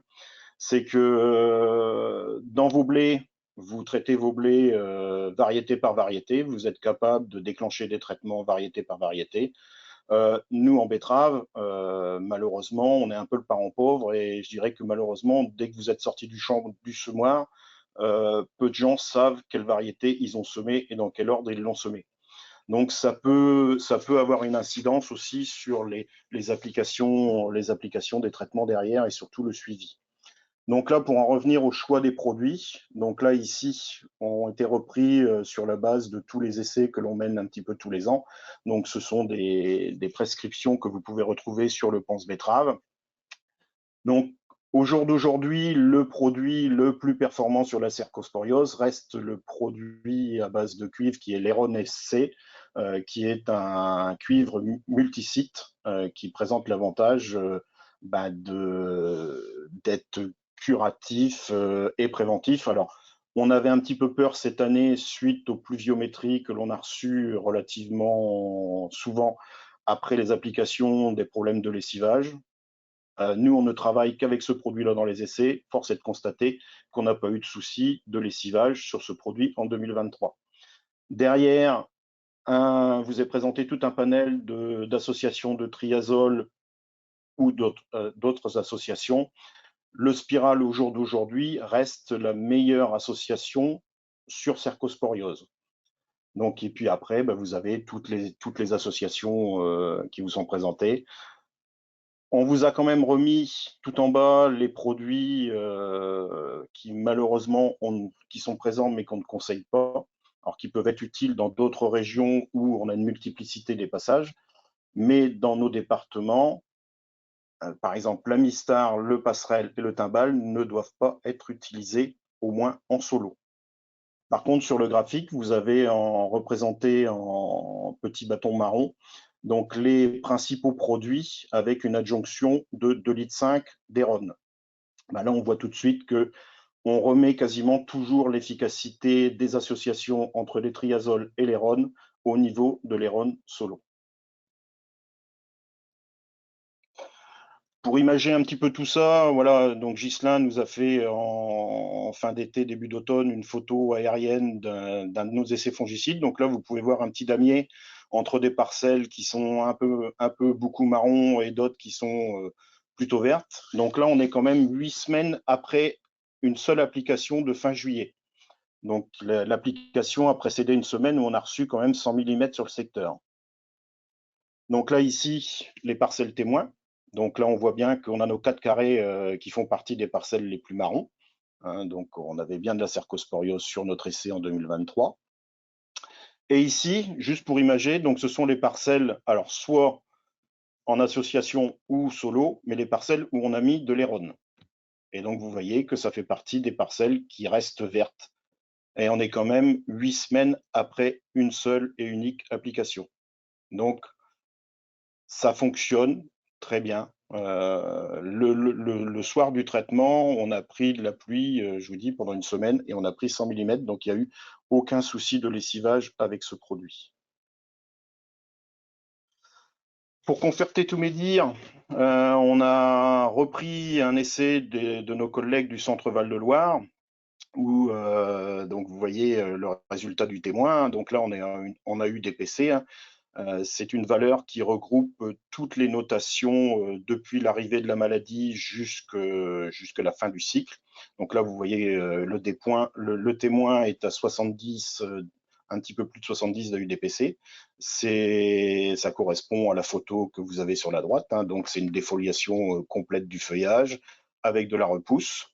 c'est que dans vos blés, vous traitez vos blés variété par variété, vous êtes capable de déclencher des traitements variété par variété. Nous, en betterave, malheureusement, on est un peu le parent pauvre, et je dirais que malheureusement, dès que vous êtes sorti du champ du semoir, peu de gens savent quelle variété ils ont semé et dans quel ordre ils l'ont semé. Donc ça peut avoir une incidence aussi sur les applications des traitements derrière, et surtout le suivi. Donc là, pour en revenir au choix des produits, donc là, ici, ont été repris sur la base de tous les essais que l'on mène un petit peu tous les ans. Donc ce sont des prescriptions que vous pouvez retrouver sur le Pense Betterave. Donc au jour d'aujourd'hui, le produit le plus performant sur la cercosporiose reste le produit à base de cuivre qui est l'Heron SC, qui est un cuivre multisite qui présente l'avantage d'être curatif et préventif. Alors, on avait un petit peu peur cette année suite aux pluviométries que l'on a reçues relativement souvent après les applications des problèmes de lessivage. Nous, on ne travaille qu'avec ce produit-là dans les essais. Force est de constater qu'on n'a pas eu de souci de lessivage sur ce produit en 2023. Derrière, vous est présenté tout un panel d'associations de triazole ou d'autres associations. Le Spiral, au jour d'aujourd'hui, reste la meilleure association sur cercosporiose. Donc, et puis après, vous avez toutes les associations qui vous sont présentées. On vous a quand même remis tout en bas les produits qui malheureusement qui sont présents mais qu'on ne conseille pas, alors qui peuvent être utiles dans d'autres régions où on a une multiplicité des passages, mais dans nos départements, par exemple l'Amistar, le Passerelle et le Timbal ne doivent pas être utilisés, au moins en solo. Par contre, sur le graphique, vous avez représenté en petit bâton marron donc les principaux produits avec une adjonction de 2,5 litres d'Heron. Là, on voit tout de suite qu'on remet quasiment toujours l'efficacité des associations entre les triazoles et l'Heron au niveau de l'Héron solo. Pour imager un petit peu tout ça, voilà, donc Ghislain nous a fait en fin d'été, début d'automne, une photo aérienne d'un de nos essais fongicides. Donc là, vous pouvez voir un petit damier entre des parcelles qui sont un peu beaucoup marron et d'autres qui sont plutôt vertes. Donc là, on est quand même 8 semaines après une seule application de fin juillet. Donc l'application a précédé une semaine où on a reçu quand même 100 mm sur le secteur. Donc là, ici, les parcelles témoins. Donc là, on voit bien qu'on a nos 4 carrés qui font partie des parcelles les plus marrons. Hein, donc on avait bien de la cercosporiose sur notre essai en 2023. Et ici, juste pour imager, donc ce sont les parcelles, alors soit en association ou solo, mais les parcelles où on a mis de l'Héron. Et donc vous voyez que ça fait partie des parcelles qui restent vertes. Et on est quand même 8 semaines après une seule et unique application. Donc ça fonctionne très bien. Le soir du traitement, on a pris de la pluie, je vous dis, pendant une semaine, et on a pris 100 mm, donc il n'y a eu aucun souci de lessivage avec ce produit. Pour conforter tous mes dires, on a repris un essai de nos collègues du Centre Val-de-Loire, où donc vous voyez le résultat du témoin. Donc là, on a eu des PC. Hein. C'est une valeur qui regroupe toutes les notations depuis l'arrivée de la maladie jusqu'à la fin du cycle. Donc là, vous voyez le témoin est à 70, un petit peu plus de 70 d'AUDPC. Ça correspond à la photo que vous avez sur la droite. Hein. Donc c'est une défoliation complète du feuillage avec de la repousse.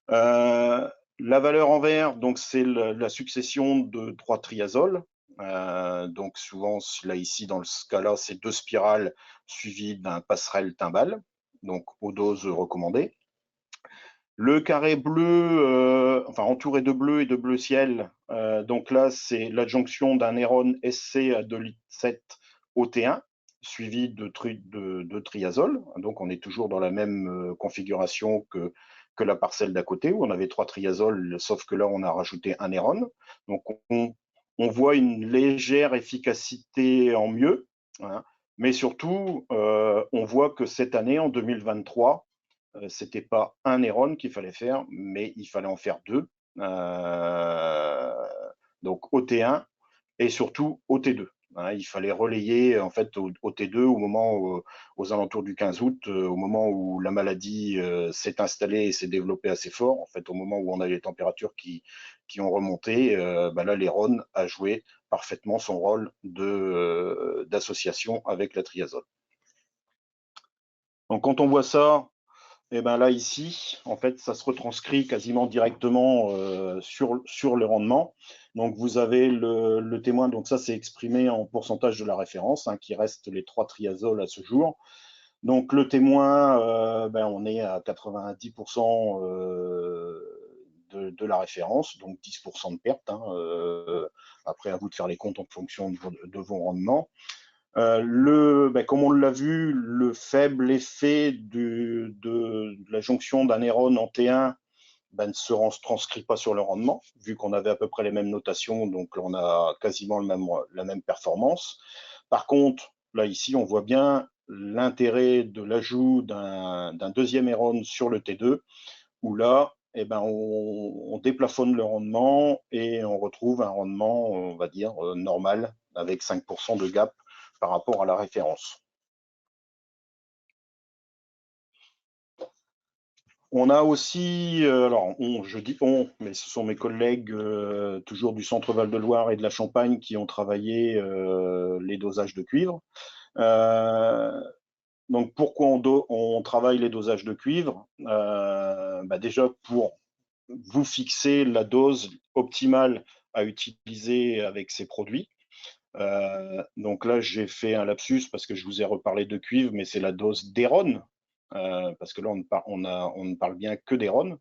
La valeur en vert, donc c'est la succession de 3 triazoles. Donc souvent, là ici dans ce cas-là, c'est 2 spirales suivies d'un passerelle timbal, donc aux doses recommandées. Le carré bleu, enfin entouré de bleu et de bleu ciel, donc là c'est l'adjonction d'un Héron SC à 2,7 litres OT1 suivi de triazole. Donc on est toujours dans la même configuration que la parcelle d'à côté où on avait 3 triazoles, sauf que là on a rajouté un Héron. Donc on voit une légère efficacité en mieux, hein, mais surtout on voit que cette année, en 2023, c'était pas un Héron qu'il fallait faire, mais il fallait en faire 2. Donc OT1 et surtout OT2. Hein, il fallait relayer en fait au T2 au moment aux alentours du 15 août, au moment où la maladie s'est installée et s'est développée assez fort. En fait, au moment où on a les températures qui ont remonté, là l'Héron a joué parfaitement son rôle d'association avec la triazole. Donc quand on voit ça, et ben là ici, en fait, ça se retranscrit quasiment directement sur le rendement. Donc vous avez le témoin, donc ça c'est exprimé en pourcentage de la référence, hein, qui reste les 3 triazoles à ce jour. Donc le témoin, on est à 90% de la référence, donc 10% de perte. Hein, après, à vous de faire les comptes en fonction de vos rendements. Comme on l'a vu, le faible effet de la jonction d'un Héron en T1 ne se transcrit pas sur le rendement, vu qu'on avait à peu près les mêmes notations, donc on a quasiment la même performance. Par contre, là ici, on voit bien l'intérêt de l'ajout d'un deuxième Héron sur le T2, où là, on déplafonne le rendement et on retrouve un rendement, on va dire, normal, avec 5% de gap par rapport à la référence. On a aussi, alors je dis on, mais ce sont mes collègues toujours du Centre Val-de-Loire et de la Champagne qui ont travaillé les dosages de cuivre. Donc pourquoi on travaille les dosages de cuivre? Déjà pour vous fixer la dose optimale à utiliser avec ces produits. Donc là, j'ai fait un lapsus parce que je vous ai reparlé de cuivre, mais c'est la dose d'Héron, parce que là, on ne parle bien que d'Héron,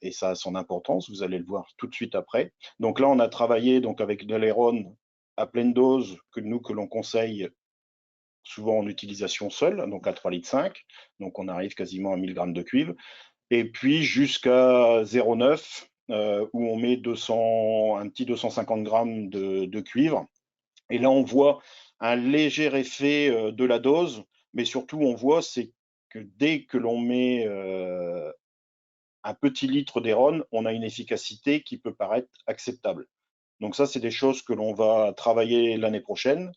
et ça a son importance, vous allez le voir tout de suite après. Donc là, on a travaillé donc, avec de l'Héron à pleine dose, que l'on conseille souvent en utilisation seule, donc à 3,5 litres, donc on arrive quasiment à 1000 grammes de cuivre, et puis jusqu'à 0,9, où on met un petit 250 grammes de cuivre, Et là, on voit un léger effet de la dose, mais surtout, on voit, c'est que dès que l'on met un petit litre d'Héron, on a une efficacité qui peut paraître acceptable. Donc ça, c'est des choses que l'on va travailler l'année prochaine,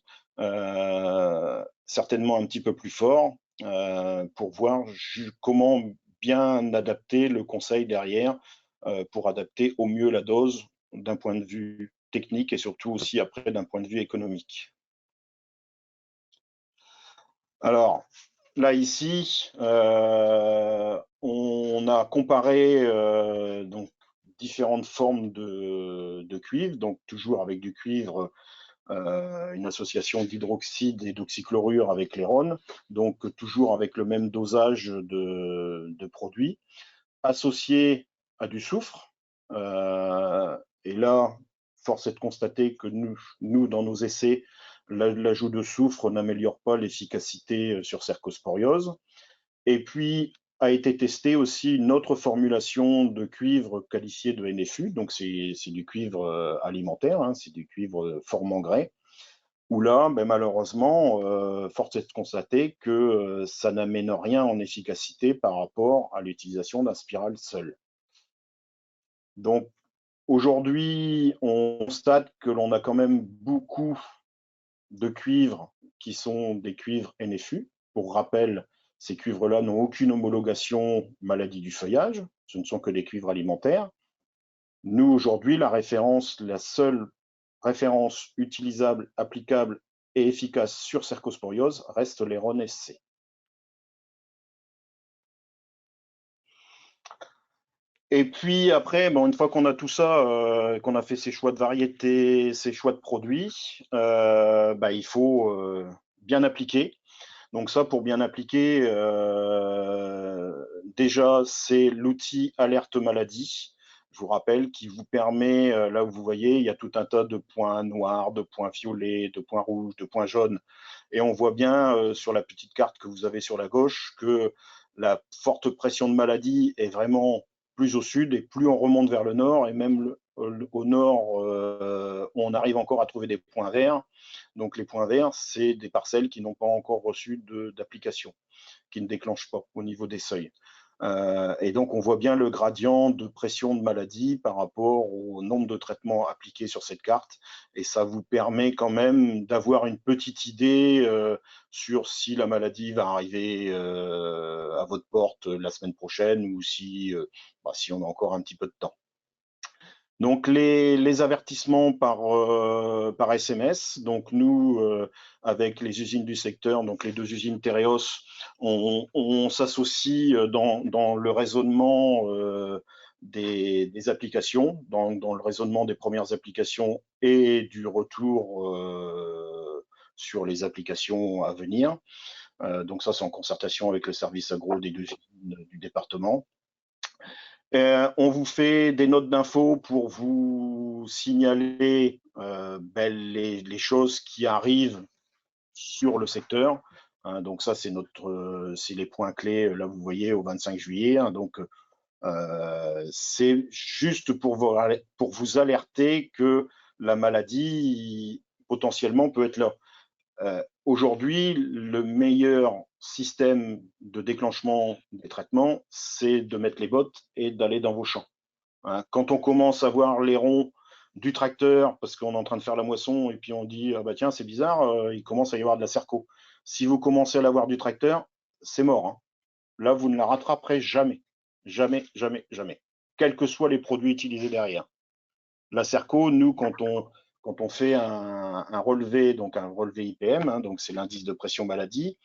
certainement un petit peu plus fort, pour voir comment bien adapter le conseil derrière, pour adapter au mieux la dose d'un point de vue technique et surtout aussi après d'un point de vue économique. Alors, là ici, on a comparé donc différentes formes de cuivre, donc toujours avec du cuivre, une association d'hydroxyde et d'oxychlorure avec l'Héron, donc toujours avec le même dosage de produits, associé à du soufre. Et là, force est de constater que nous dans nos essais, l'ajout de soufre n'améliore pas l'efficacité sur cercosporiose. Et puis, a été testée aussi une autre formulation de cuivre qualifié de NFU, donc c'est du cuivre alimentaire, hein, c'est du cuivre fort engrais, où là, ben malheureusement, force est de constater que ça n'amène rien en efficacité par rapport à l'utilisation d'un spiral seul. Donc, aujourd'hui, on constate que l'on a quand même beaucoup de cuivres qui sont des cuivres NFU. Pour rappel, ces cuivres-là n'ont aucune homologation maladie du feuillage, ce ne sont que des cuivres alimentaires. Nous, aujourd'hui, la seule référence utilisable, applicable et efficace sur cercosporiose reste l'Héron SC. Et puis après, bon, une fois qu'on a tout ça, qu'on a fait ses choix de variétés, ses choix de produits, bah, il faut bien appliquer. Donc ça, pour bien appliquer, déjà, c'est l'outil alerte maladie. Je vous rappelle, qui vous permet, là où vous voyez, il y a tout un tas de points noirs, de points violets, de points rouges, de points jaunes. Et on voit bien sur la petite carte que vous avez sur la gauche que la forte pression de maladie est vraiment plus au sud et plus on remonte vers le nord, et même au nord, on arrive encore à trouver des points verts. Donc les points verts, c'est des parcelles qui n'ont pas encore reçu d'application, qui ne déclenchent pas au niveau des seuils. Et donc on voit bien le gradient de pression de maladie par rapport au nombre de traitements appliqués sur cette carte, et ça vous permet quand même d'avoir une petite idée sur si la maladie va arriver à votre porte la semaine prochaine, ou si on a encore un petit peu de temps. Donc les avertissements par SMS, donc nous avec les usines du secteur, donc les deux usines Tereos, on s'associe dans le raisonnement des applications, dans le raisonnement des premières applications et du retour sur les applications à venir. Donc ça, c'est en concertation avec le service agro des deux usines du département. On vous fait des notes d'infos pour vous signaler les choses qui arrivent sur le secteur. Donc ça, c'est les points clés. Là, vous voyez au 25 juillet. Donc c'est juste pour vous alerter que la maladie potentiellement peut être là. Aujourd'hui, le meilleur système de déclenchement des traitements, c'est de mettre les bottes et d'aller dans vos champs. Quand on commence à voir les ronds du tracteur, parce qu'on est en train de faire la moisson, et puis on dit ah bah tiens, c'est bizarre, il commence à y avoir de la cerco. Si vous commencez à l'avoir du tracteur, c'est mort, hein. Là, vous ne la rattraperez jamais. Jamais, jamais, jamais. Quels que soient les produits utilisés derrière. La cerco, nous, quand on fait un relevé, donc un relevé IPM, hein, donc c'est l'indice de pression maladie,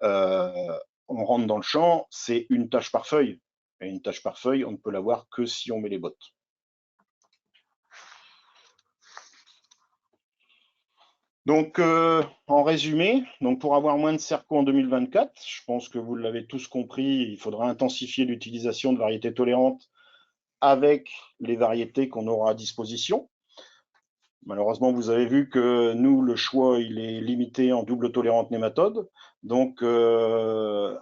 on rentre dans le champ, c'est une tâche par feuille. Et une tâche par feuille, on ne peut l'avoir que si on met les bottes. Donc, en résumé, donc pour avoir moins de cerco en 2024, je pense que vous l'avez tous compris, il faudra intensifier l'utilisation de variétés tolérantes avec les variétés qu'on aura à disposition. Malheureusement, vous avez vu que nous, le choix, il est limité en double tolérante nématode. Donc, en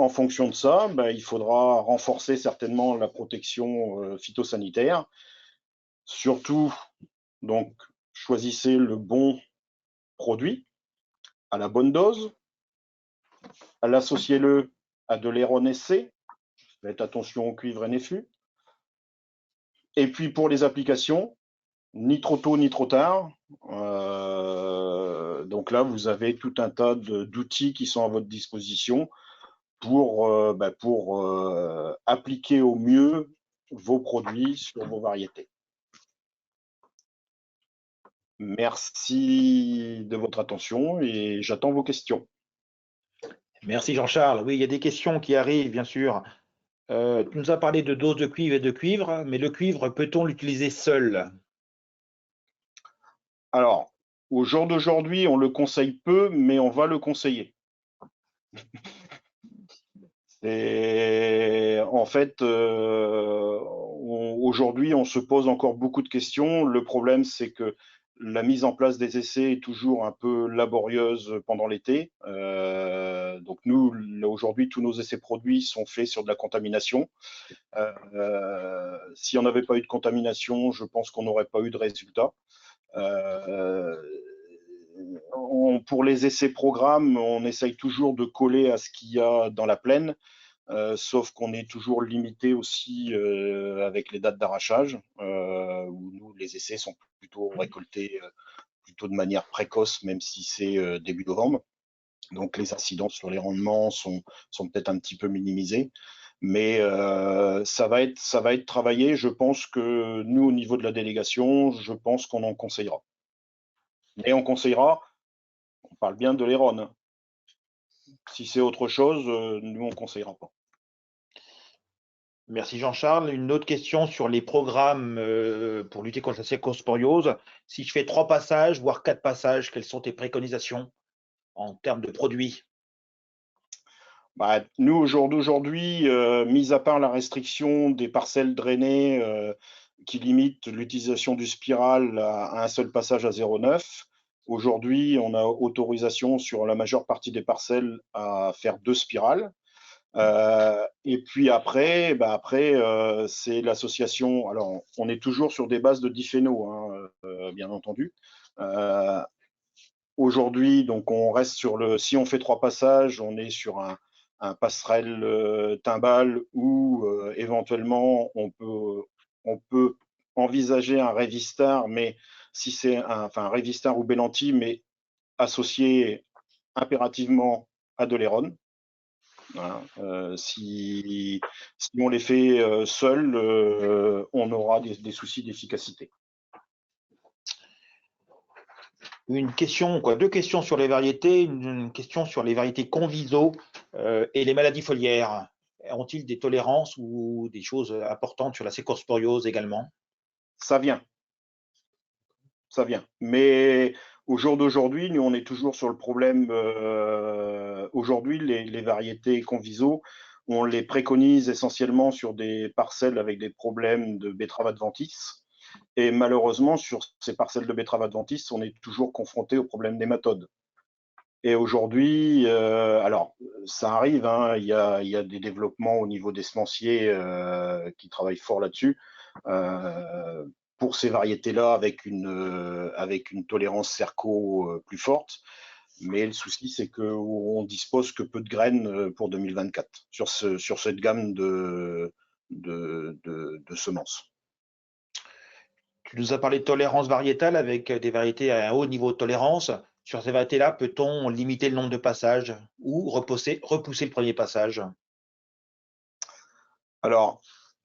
fonction de ça, il faudra renforcer certainement la protection phytosanitaire. Surtout, donc, choisissez le bon produit à la bonne dose, à l'associer-le à de l'Héron SC, faites attention au cuivre NFU. Et puis pour les applications, ni trop tôt ni trop tard. Donc là, vous avez tout un tas d'outils qui sont à votre disposition pour appliquer au mieux vos produits sur vos variétés. Merci de votre attention et j'attends vos questions. Merci Jean-Charles. Oui, il y a des questions qui arrivent, bien sûr. Tu nous as parlé de dose de cuivre et de cuivre, mais le cuivre, peut-on l'utiliser seul? Alors, au jour d'aujourd'hui, on le conseille peu, mais on va le conseiller. Et en fait, aujourd'hui, on se pose encore beaucoup de questions. Le problème, c'est que la mise en place des essais est toujours un peu laborieuse pendant l'été. Donc nous, aujourd'hui, tous nos essais produits sont faits sur de la contamination. Si on n'avait pas eu de contamination, je pense qu'on n'aurait pas eu de résultat. Pour les essais programmes, on essaye toujours de coller à ce qu'il y a dans la plaine. Sauf qu'on est toujours limité aussi avec les dates d'arrachage, où nous, les essais sont plutôt récoltés plutôt de manière précoce, même si c'est début novembre. Donc les incidences sur les rendements sont peut-être un petit peu minimisées. Mais ça va être travaillé. Je pense que nous, au niveau de la délégation, je pense qu'on en conseillera. Mais on conseillera, on parle bien de l'Héron. Si c'est autre chose, nous, on ne conseillera pas. Merci Jean-Charles. Une autre question sur les programmes pour lutter contre la cercosporiose. Si je fais 3 passages, voire 4 passages, quelles sont tes préconisations en termes de produits? Nous, au jour d'aujourd'hui, mis à part la restriction des parcelles drainées qui limite l'utilisation du spiral à un seul passage à 0,9, aujourd'hui, on a autorisation sur la majeure partie des parcelles à faire 2 spirales. Et puis après, c'est l'association. Alors, on est toujours sur des bases de diphénaux, hein, bien entendu. Aujourd'hui, donc on reste sur si on fait 3 passages, on est sur un passerelle timbal ou éventuellement on peut envisager un Revistar, mais si c'est un Revistar ou Bellanti, mais associé impérativement à de l'Héron. Voilà. Si on les fait seuls, on aura des soucis d'efficacité. Une question, deux questions sur les variétés, une question sur les variétés conviso et les maladies foliaires. Ont-ils des tolérances ou des choses importantes sur la cercosporiose également? Ça vient. Mais au jour d'aujourd'hui, nous, on est toujours sur le problème. Aujourd'hui, les variétés conviso, on les préconise essentiellement sur des parcelles avec des problèmes de betterave adventice. Et malheureusement, sur ces parcelles de betterave adventice, on est toujours confronté au problème nématodes. Et aujourd'hui, alors, ça arrive, hein, il y a des développements au niveau des semenciers qui travaillent fort là-dessus. Pour ces variétés-là, avec une tolérance cerco plus forte. Mais le souci, c'est qu'on dispose que peu de graines pour 2024 sur cette gamme de semences. Tu nous as parlé de tolérance variétale avec des variétés à un haut niveau de tolérance. Sur ces variétés-là, peut-on limiter le nombre de passages ou repousser le premier passage? Alors,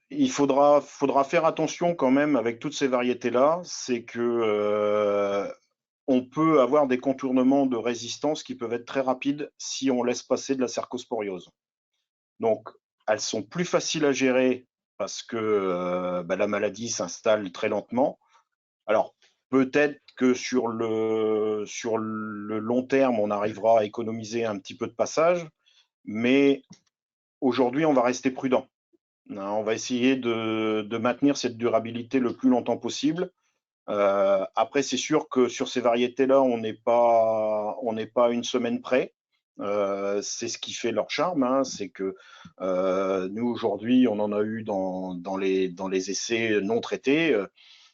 il faudra faire attention quand même avec toutes ces variétés-là, c'est que on peut avoir des contournements de résistance qui peuvent être très rapides si on laisse passer de la cercosporiose. Donc, elles sont plus faciles à gérer parce que la maladie s'installe très lentement. Alors, peut-être que sur le long terme, on arrivera à économiser un petit peu de passage, mais aujourd'hui, on va rester prudent. On va essayer de maintenir cette durabilité le plus longtemps possible. Après, c'est sûr que sur ces variétés-là, on n'est pas à une semaine près. C'est ce qui fait leur charme, hein, c'est que nous aujourd'hui, on en a eu dans les essais non traités.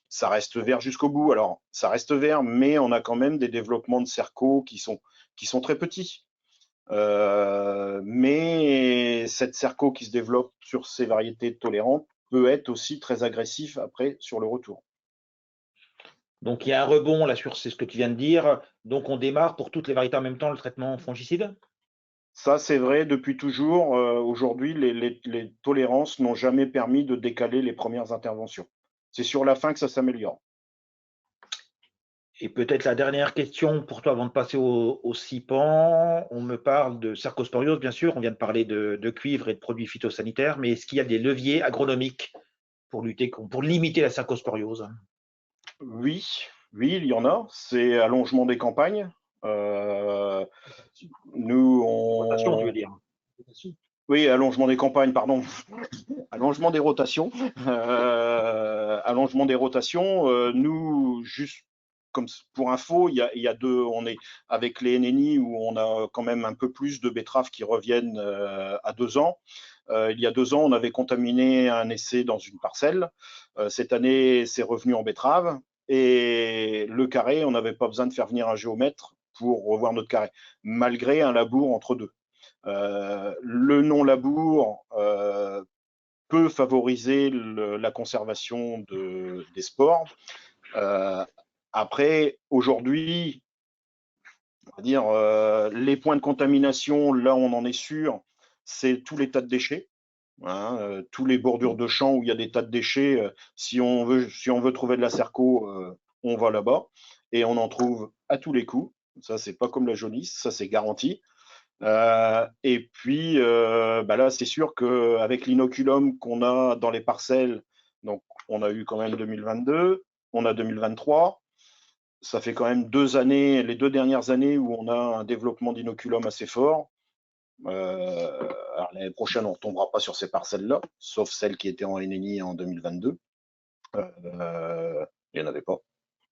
ça reste vert jusqu'au bout. Alors, ça reste vert, mais on a quand même des développements de cerco qui sont très petits. Mais cette cerco qui se développe sur ces variétés tolérantes peut être aussi très agressif après sur le retour. Donc il y a un rebond là sur c'est ce que tu viens de dire. Donc on démarre pour toutes les variétés en même temps le traitement fongicide? Ça, c'est vrai depuis toujours. Aujourd'hui, les tolérances n'ont jamais permis de décaler les premières interventions. C'est sur la fin que ça s'améliore. Et peut-être la dernière question pour toi avant de passer au CIPAN. On me parle de cercosporiose, bien sûr. On vient de parler de cuivre et de produits phytosanitaires, mais est-ce qu'il y a des leviers agronomiques pour limiter la cercosporiose? Oui, il y en a. C'est allongement des campagnes. Nous, Rotation, tu veux dire? Oui, allongement des campagnes, pardon. Allongement des rotations. Allongement des rotations. Nous, juste comme pour info, il y a deux. On est avec les NNI où on a quand même un peu plus de betteraves qui reviennent à 2 ans. Il y a 2 ans, on avait contaminé un essai dans une parcelle. Cette année, c'est revenu en betterave. Et le carré, on n'avait pas besoin de faire venir un géomètre pour revoir notre carré, malgré un labour entre deux. Le non-labour peut favoriser la conservation des spores. Après, aujourd'hui, on va dire, les points de contamination, là on en est sûr, c'est tous les tas de déchets. Hein, tous les bordures de champs où il y a des tas de déchets, si on veut trouver de la cerco, on va là-bas et on en trouve à tous les coups. Ça, c'est pas comme la jaunisse, ça c'est garanti. Et puis là, c'est sûr qu'avec l'inoculum qu'on a dans les parcelles, donc on a eu quand même 2022, on a 2023, ça fait quand même 2 années, les 2 dernières années où on a un développement d'inoculum assez fort. Alors l'année prochaine, on ne retombera pas sur ces parcelles-là, sauf celles qui étaient en NNI en 2022. Il n'y en avait pas.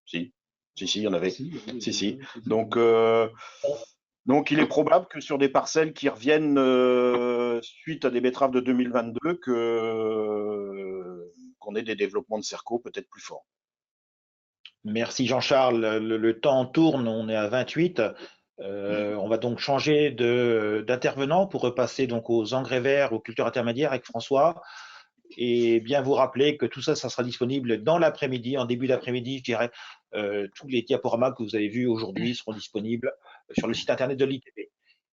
Si, il y en avait. Si. Donc, il est probable que sur des parcelles qui reviennent suite à des betteraves de 2022, qu'on ait des développements de cerco peut-être plus forts. Merci Jean-Charles. Le temps tourne, on est à 28. On va donc changer d'intervenant pour repasser donc aux engrais verts, aux cultures intermédiaires avec François. Et bien vous rappeler que tout ça, ça sera disponible dans l'après-midi, en début d'après-midi, je dirais. Tous les diaporamas que vous avez vus aujourd'hui seront disponibles sur le site internet de l'ITB.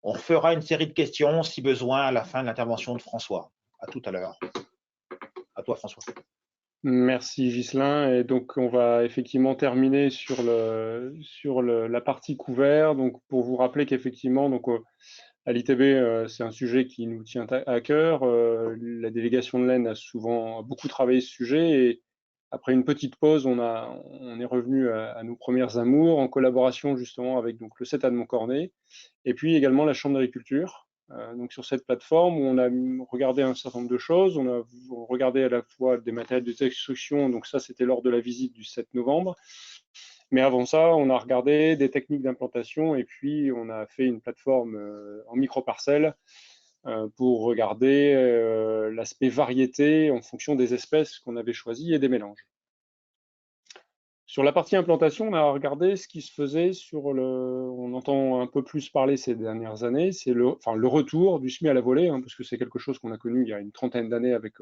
On fera une série de questions, si besoin, à la fin de l'intervention de François. À tout à l'heure. À toi, François. Merci Ghislain. Et donc on va effectivement terminer sur la partie couvert. Donc pour vous rappeler qu'effectivement, donc à l'ITB, c'est un sujet qui nous tient à cœur. La délégation de l'Aisne a beaucoup travaillé ce sujet et après une petite pause, on est revenu à nos premières amours en collaboration justement avec donc le CETA de Montcornet et puis également la Chambre d'agriculture. Donc sur cette plateforme où on a regardé un certain nombre de choses, on a regardé à la fois des matériels de destruction, donc ça c'était lors de la visite du 7 novembre, mais avant ça on a regardé des techniques d'implantation et puis on a fait une plateforme en micro-parcelles pour regarder l'aspect variété en fonction des espèces qu'on avait choisies et des mélanges. Sur la partie implantation, on a regardé ce qui se faisait on entend un peu plus parler ces dernières années, c'est le retour du semis à la volée, hein, parce que c'est quelque chose qu'on a connu il y a une trentaine d'années avec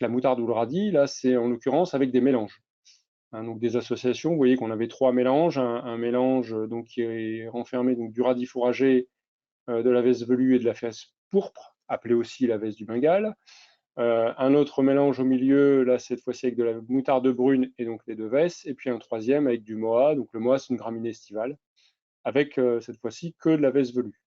la moutarde ou le radis. Là, c'est en l'occurrence avec des mélanges. Hein, donc des associations, vous voyez qu'on avait 3 mélanges, un mélange donc, qui est renfermé donc, du radis fourragé, de la veste velue et de la fesse pourpre, appelée aussi la veste du Bengale. Un autre mélange au milieu, là cette fois-ci avec de la moutarde brune et donc les 2 vesses, et puis un troisième avec du moa, donc le moa c'est une graminée estivale, avec cette fois-ci que de la veste velue.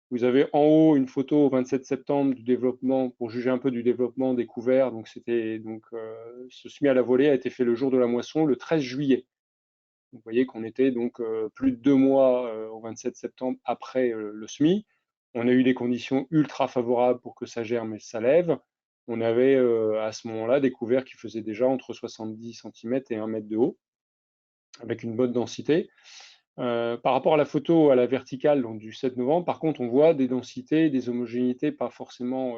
Vous avez en haut une photo au 27 septembre du développement, pour juger un peu du développement des couverts, donc ce semis à la volée a été fait le jour de la moisson, le 13 juillet. Vous voyez qu'on était donc plus de 2 mois au 27 septembre après le semis. On a eu des conditions ultra favorables pour que ça germe et ça lève. On avait à ce moment-là des couverts qui faisaient déjà entre 70 cm et 1 mètre de haut, avec une bonne densité. Par rapport à la photo à la verticale donc, du 7 novembre, par contre, on voit des densités, des homogénéités pas forcément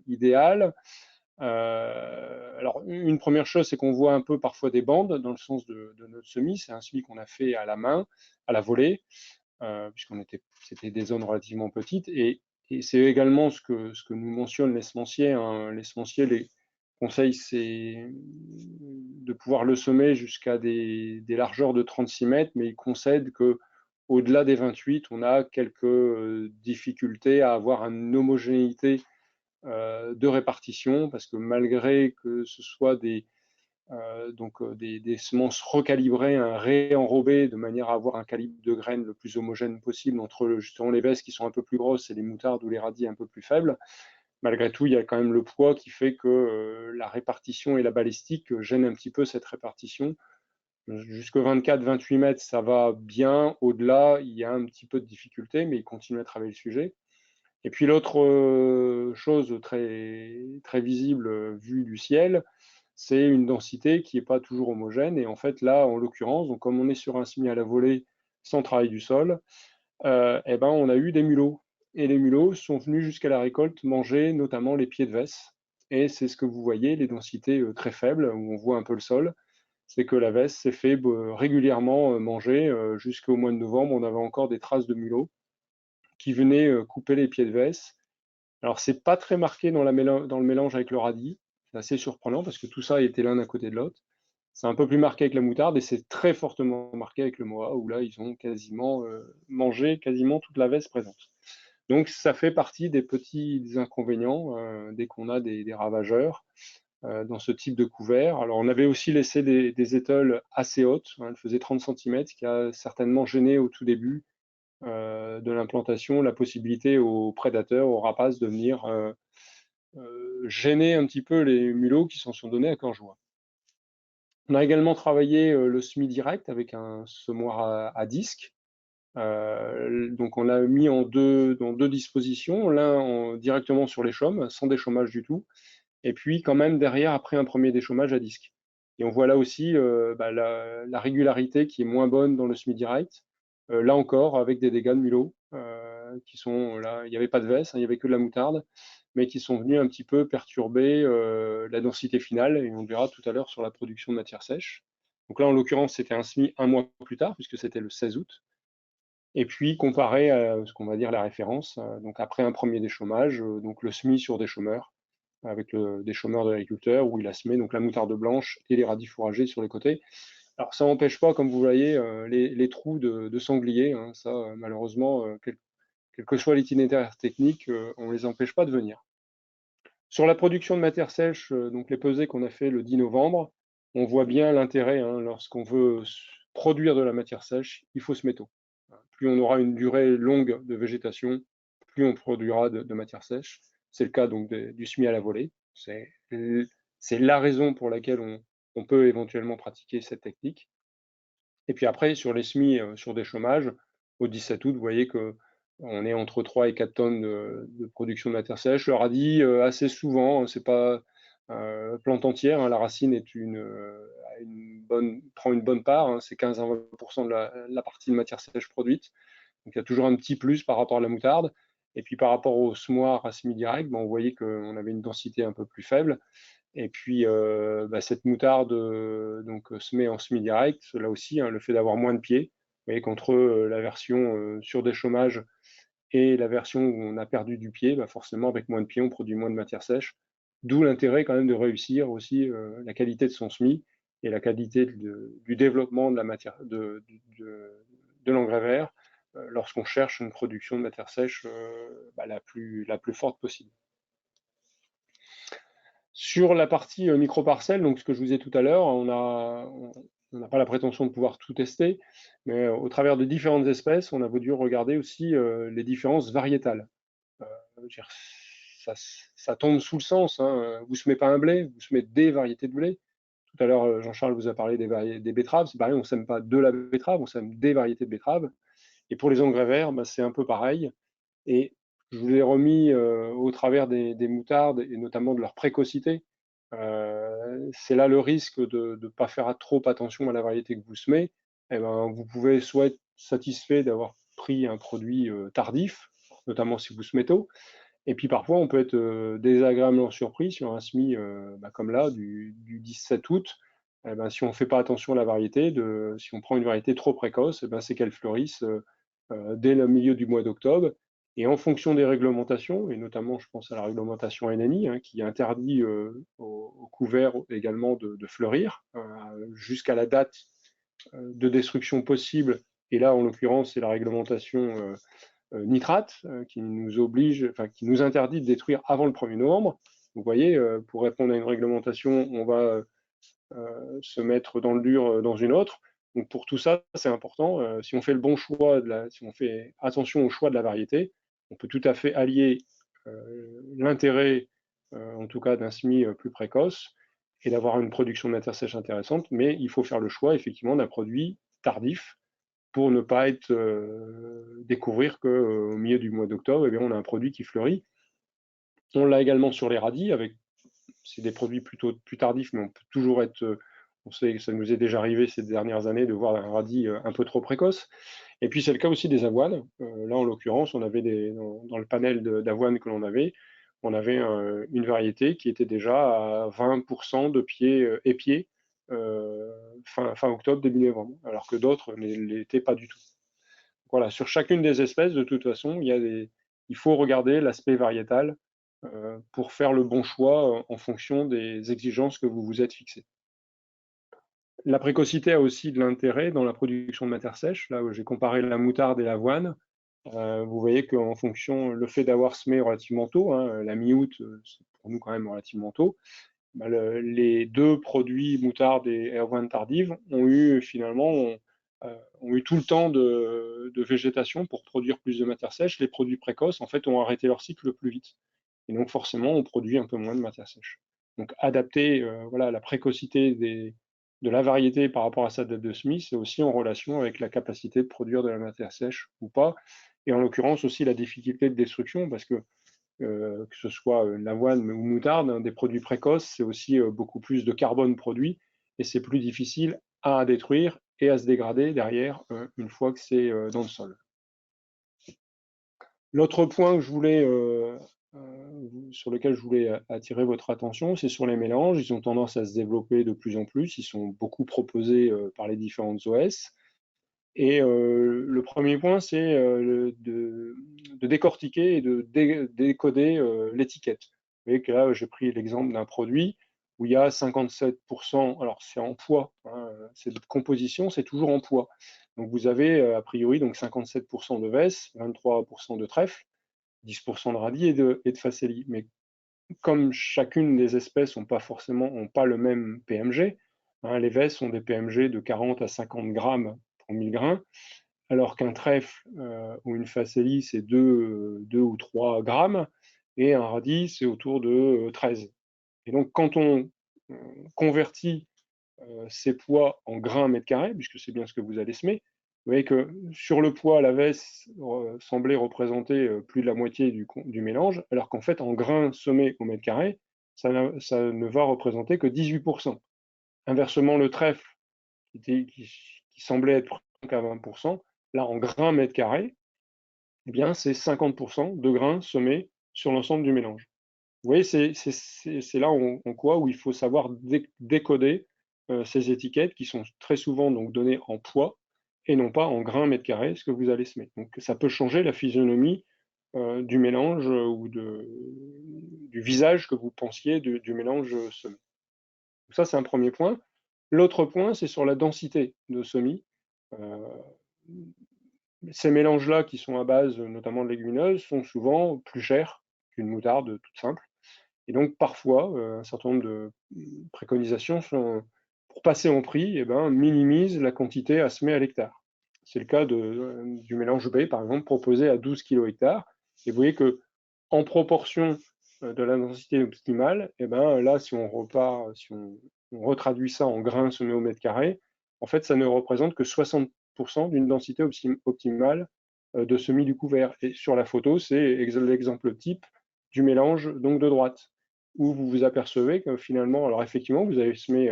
idéales. Alors, une première chose, c'est qu'on voit un peu parfois des bandes dans le sens de notre semis. C'est un semis qu'on a fait à la main, à la volée, c'était des zones relativement petites. Et c'est également ce que nous mentionne les semenciers. Hein. Les semenciers, les conseils, c'est de pouvoir le semer jusqu'à des largeurs de 36 mètres, mais ils concèdent que au-delà des 28, on a quelques difficultés à avoir une homogénéité de répartition, parce que malgré que ce soit des semences recalibrées, réenrobées, de manière à avoir un calibre de graines le plus homogène possible entre justement les vesses qui sont un peu plus grosses et les moutardes ou les radis un peu plus faibles. Malgré tout, il y a quand même le poids qui fait que la répartition et la balistique gênent un petit peu cette répartition. Jusque 24-28 mètres, ça va bien. Au-delà, il y a un petit peu de difficulté, mais ils continuent à travailler le sujet. Et puis l'autre chose très, très visible vue du ciel, c'est une densité qui n'est pas toujours homogène. Et en fait, là, en l'occurrence, donc comme on est sur un semis à la volée sans travail du sol, eh ben, on a eu des mulots. Et les mulots sont venus jusqu'à la récolte manger notamment les pieds de vesse. Et c'est ce que vous voyez, les densités très faibles, où on voit un peu le sol. C'est que la vesse s'est fait régulièrement manger. Jusqu'au mois de novembre, on avait encore des traces de mulots qui venaient couper les pieds de vesse. Alors, c'est pas très marqué dans le mélange avec le radis. C'est assez surprenant parce que tout ça était l'un à côté de l'autre. C'est un peu plus marqué avec la moutarde et c'est très fortement marqué avec le moa, où là, ils ont quasiment mangé quasiment toute la veste présente. Donc, ça fait partie des petits inconvénients dès qu'on a des ravageurs dans ce type de couvert. Alors, on avait aussi laissé des étoiles assez hautes. Hein, elles faisaient 30 cm, ce qui a certainement gêné au tout début de l'implantation la possibilité aux prédateurs, aux rapaces de venir gêner un petit peu les mulots qui s'en sont donnés à cœur joie. On a également travaillé le semis direct avec un semoir à disque. Donc on l'a mis dans deux dispositions, l'un directement sur les chaumes, sans déchômage du tout, et puis quand même derrière après un premier déchômage à disque. Et on voit là aussi la régularité qui est moins bonne dans le semis direct. Là encore, avec des dégâts de mulots qui sont là, il n'y avait pas de vesse, hein, il n'y avait que de la moutarde, mais qui sont venus un petit peu perturber la densité finale, et on le verra tout à l'heure sur la production de matière sèche. Donc là, en l'occurrence, c'était un semis un mois plus tard, puisque c'était le 16 août. Et puis comparé à ce qu'on va dire la référence, donc après un premier déchômage, donc le semis sur déchômeur, avec le déchômeur de l'agriculteur, où il a semé donc la moutarde blanche et les radis fourragés sur les côtés. Alors ça n'empêche pas, comme vous voyez, les trous de sanglier, hein, ça malheureusement, quel que soit l'itinéraire technique, on ne les empêche pas de venir. Sur la production de matière sèche, donc les pesées qu'on a fait le 10 novembre, on voit bien l'intérêt, hein, lorsqu'on veut produire de la matière sèche, il faut semer tôt. Plus on aura une durée longue de végétation, plus on produira de matière sèche. C'est le cas donc du semis à la volée. C'est la raison pour laquelle on peut éventuellement pratiquer cette technique. Et puis après, sur les semis sur des chômages, au 17 août, vous voyez qu'on est entre 3 et 4 tonnes de production de matière sèche. Le radis, assez souvent, c'est pas plante entière, hein, la racine est prend une bonne part, hein, c'est 15 à 20% de la partie de matière sèche produite. Donc il y a toujours un petit plus par rapport à la moutarde. Et puis par rapport au semoir à semi-direct, on voyait qu'on avait une densité un peu plus faible. Et puis cette moutarde se met en semi-direct, là aussi, hein, le fait d'avoir moins de pieds. Vous voyez qu'entre la version sur déchômage et la version où on a perdu du pied, forcément avec moins de pieds, on produit moins de matière sèche. D'où l'intérêt quand même de réussir aussi la qualité de son semis et la qualité du développement de la matière de l'engrais vert lorsqu'on cherche une production de matière sèche la plus forte possible. Sur la partie micro-parcelle, donc ce que je vous disais tout à l'heure, on n'a pas la prétention de pouvoir tout tester, mais au travers de différentes espèces, on a voulu regarder aussi les différences variétales. Ça tombe sous le sens, hein. Vous ne semez pas un blé, vous semez des variétés de blé. Tout à l'heure, Jean-Charles vous a parlé des betteraves. C'est pareil, on ne sème pas de la betterave, on sème des variétés de betteraves. Et pour les engrais verts, c'est un peu pareil. Et je vous ai remis au travers des moutardes et notamment de leur précocité. C'est là le risque de ne pas faire trop attention à la variété que vous semez. Vous pouvez soit être satisfait d'avoir pris un produit tardif, notamment si vous semez tôt, Et puis parfois, on peut être désagréablement surpris sur un semis comme là, du 17 août. Eh ben, si on ne fait pas attention à la variété, si on prend une variété trop précoce, eh ben, c'est qu'elle fleurisse dès le milieu du mois d'octobre. Et en fonction des réglementations, et notamment je pense à la réglementation NNI, qui interdit au couvert également de fleurir jusqu'à la date de destruction possible. Et là, en l'occurrence, c'est la réglementation nitrate qui nous oblige, enfin qui nous interdit de détruire avant le 1er novembre. Vous voyez, pour répondre à une réglementation, on va se mettre dans le dur dans une autre. Donc pour tout ça, c'est important. Si on fait le bon choix, si on fait attention au choix de la variété, on peut tout à fait allier l'intérêt, en tout cas d'un semis plus précoce, et d'avoir une production de matière sèche intéressante, mais il faut faire le choix effectivement d'un produit tardif pour ne pas découvrir qu'au milieu du mois d'octobre, on a un produit qui fleurit. On l'a également sur les radis, c'est des produits plutôt plus tardifs, mais on peut toujours on sait que ça nous est déjà arrivé ces dernières années de voir un radis un peu trop précoce. Et puis c'est le cas aussi des avoines. Là, en l'occurrence, on avait dans le panel d'avoines que l'on avait, on avait une variété qui était déjà à 20% de épiés fin octobre, début novembre, alors que d'autres ne l'étaient pas du tout. Voilà, sur chacune des espèces, de toute façon, il faut regarder l'aspect variétal pour faire le bon choix en fonction des exigences que vous vous êtes fixées. La précocité a aussi de l'intérêt dans la production de matière sèche. Là où j'ai comparé la moutarde et l'avoine, vous voyez qu'en fonction, le fait d'avoir semé relativement tôt, la mi-août, c'est pour nous quand même relativement tôt, les deux produits, moutarde et avoine tardive, ont eu tout le temps de végétation pour produire plus de matière sèche. Les produits précoces, en fait, ont arrêté leur cycle plus vite. Et donc, forcément, on produit un peu moins de matière sèche. Donc, adapter la précocité de la variété par rapport à sa date de semis, c'est aussi en relation avec la capacité de produire de la matière sèche ou pas. Et en l'occurrence aussi la difficulté de destruction, parce que ce soit l'avoine ou moutarde, des produits précoces, c'est aussi beaucoup plus de carbone produit et c'est plus difficile à détruire et à se dégrader derrière une fois que c'est dans le sol. L'autre point que sur lequel je voulais attirer votre attention, c'est sur les mélanges. Ils ont tendance à se développer de plus en plus. Ils sont beaucoup proposés par les différentes OS. Et le premier point, c'est de décortiquer et de décoder l'étiquette. Vous voyez que là, j'ai pris l'exemple d'un produit où il y a 57%, alors c'est en poids, c'est de composition, c'est toujours en poids. Donc vous avez a priori donc 57% de vesse, 23% de trèfle, 10% de radis et de facélie. Mais comme chacune des espèces n'ont pas le même PMG, les vesses ont des PMG de 40 à 50 grammes pour 1000 grains, alors qu'un trèfle ou une facélie, c'est 2 ou 3 grammes, et un radis, c'est autour de 13. Et donc, quand on convertit ces poids en grains mètre carré, puisque c'est bien ce que vous allez semer, vous voyez que sur le poids, la veste semblait représenter plus de la moitié du mélange, alors qu'en fait, en grains semés au mètre carré, ça ne va représenter que 18%. Inversement, le trèfle, qui semblait être à 20%, là, en grains mètre carré, eh bien, c'est 50% de grains semés sur l'ensemble du mélange. Vous voyez, c'est là en quoi où il faut savoir décoder ces étiquettes qui sont très souvent donc données en poids et non pas en grains mètre carré, ce que vous allez semer. Donc ça peut changer la physionomie du mélange ou du visage que vous pensiez du mélange semé. Donc ça, c'est un premier point. L'autre point, c'est sur la densité de semis. Ces mélanges-là, qui sont à base notamment de légumineuses, sont souvent plus chers qu'une moutarde toute simple. Et donc, parfois, un certain nombre de préconisations sont, pour passer en prix, minimisent la quantité à semer à l'hectare. C'est le cas du mélange B, par exemple, proposé à 12 kg hectare. Et vous voyez que, en proportion de la densité optimale, là, si on retraduit ça en grains semés au mètre carré, en fait, ça ne représente que 60% d'une densité optimale de semis du couvert. Et sur la photo, c'est l'exemple type du mélange donc de droite, où vous vous apercevez que finalement, alors effectivement, vous avez semé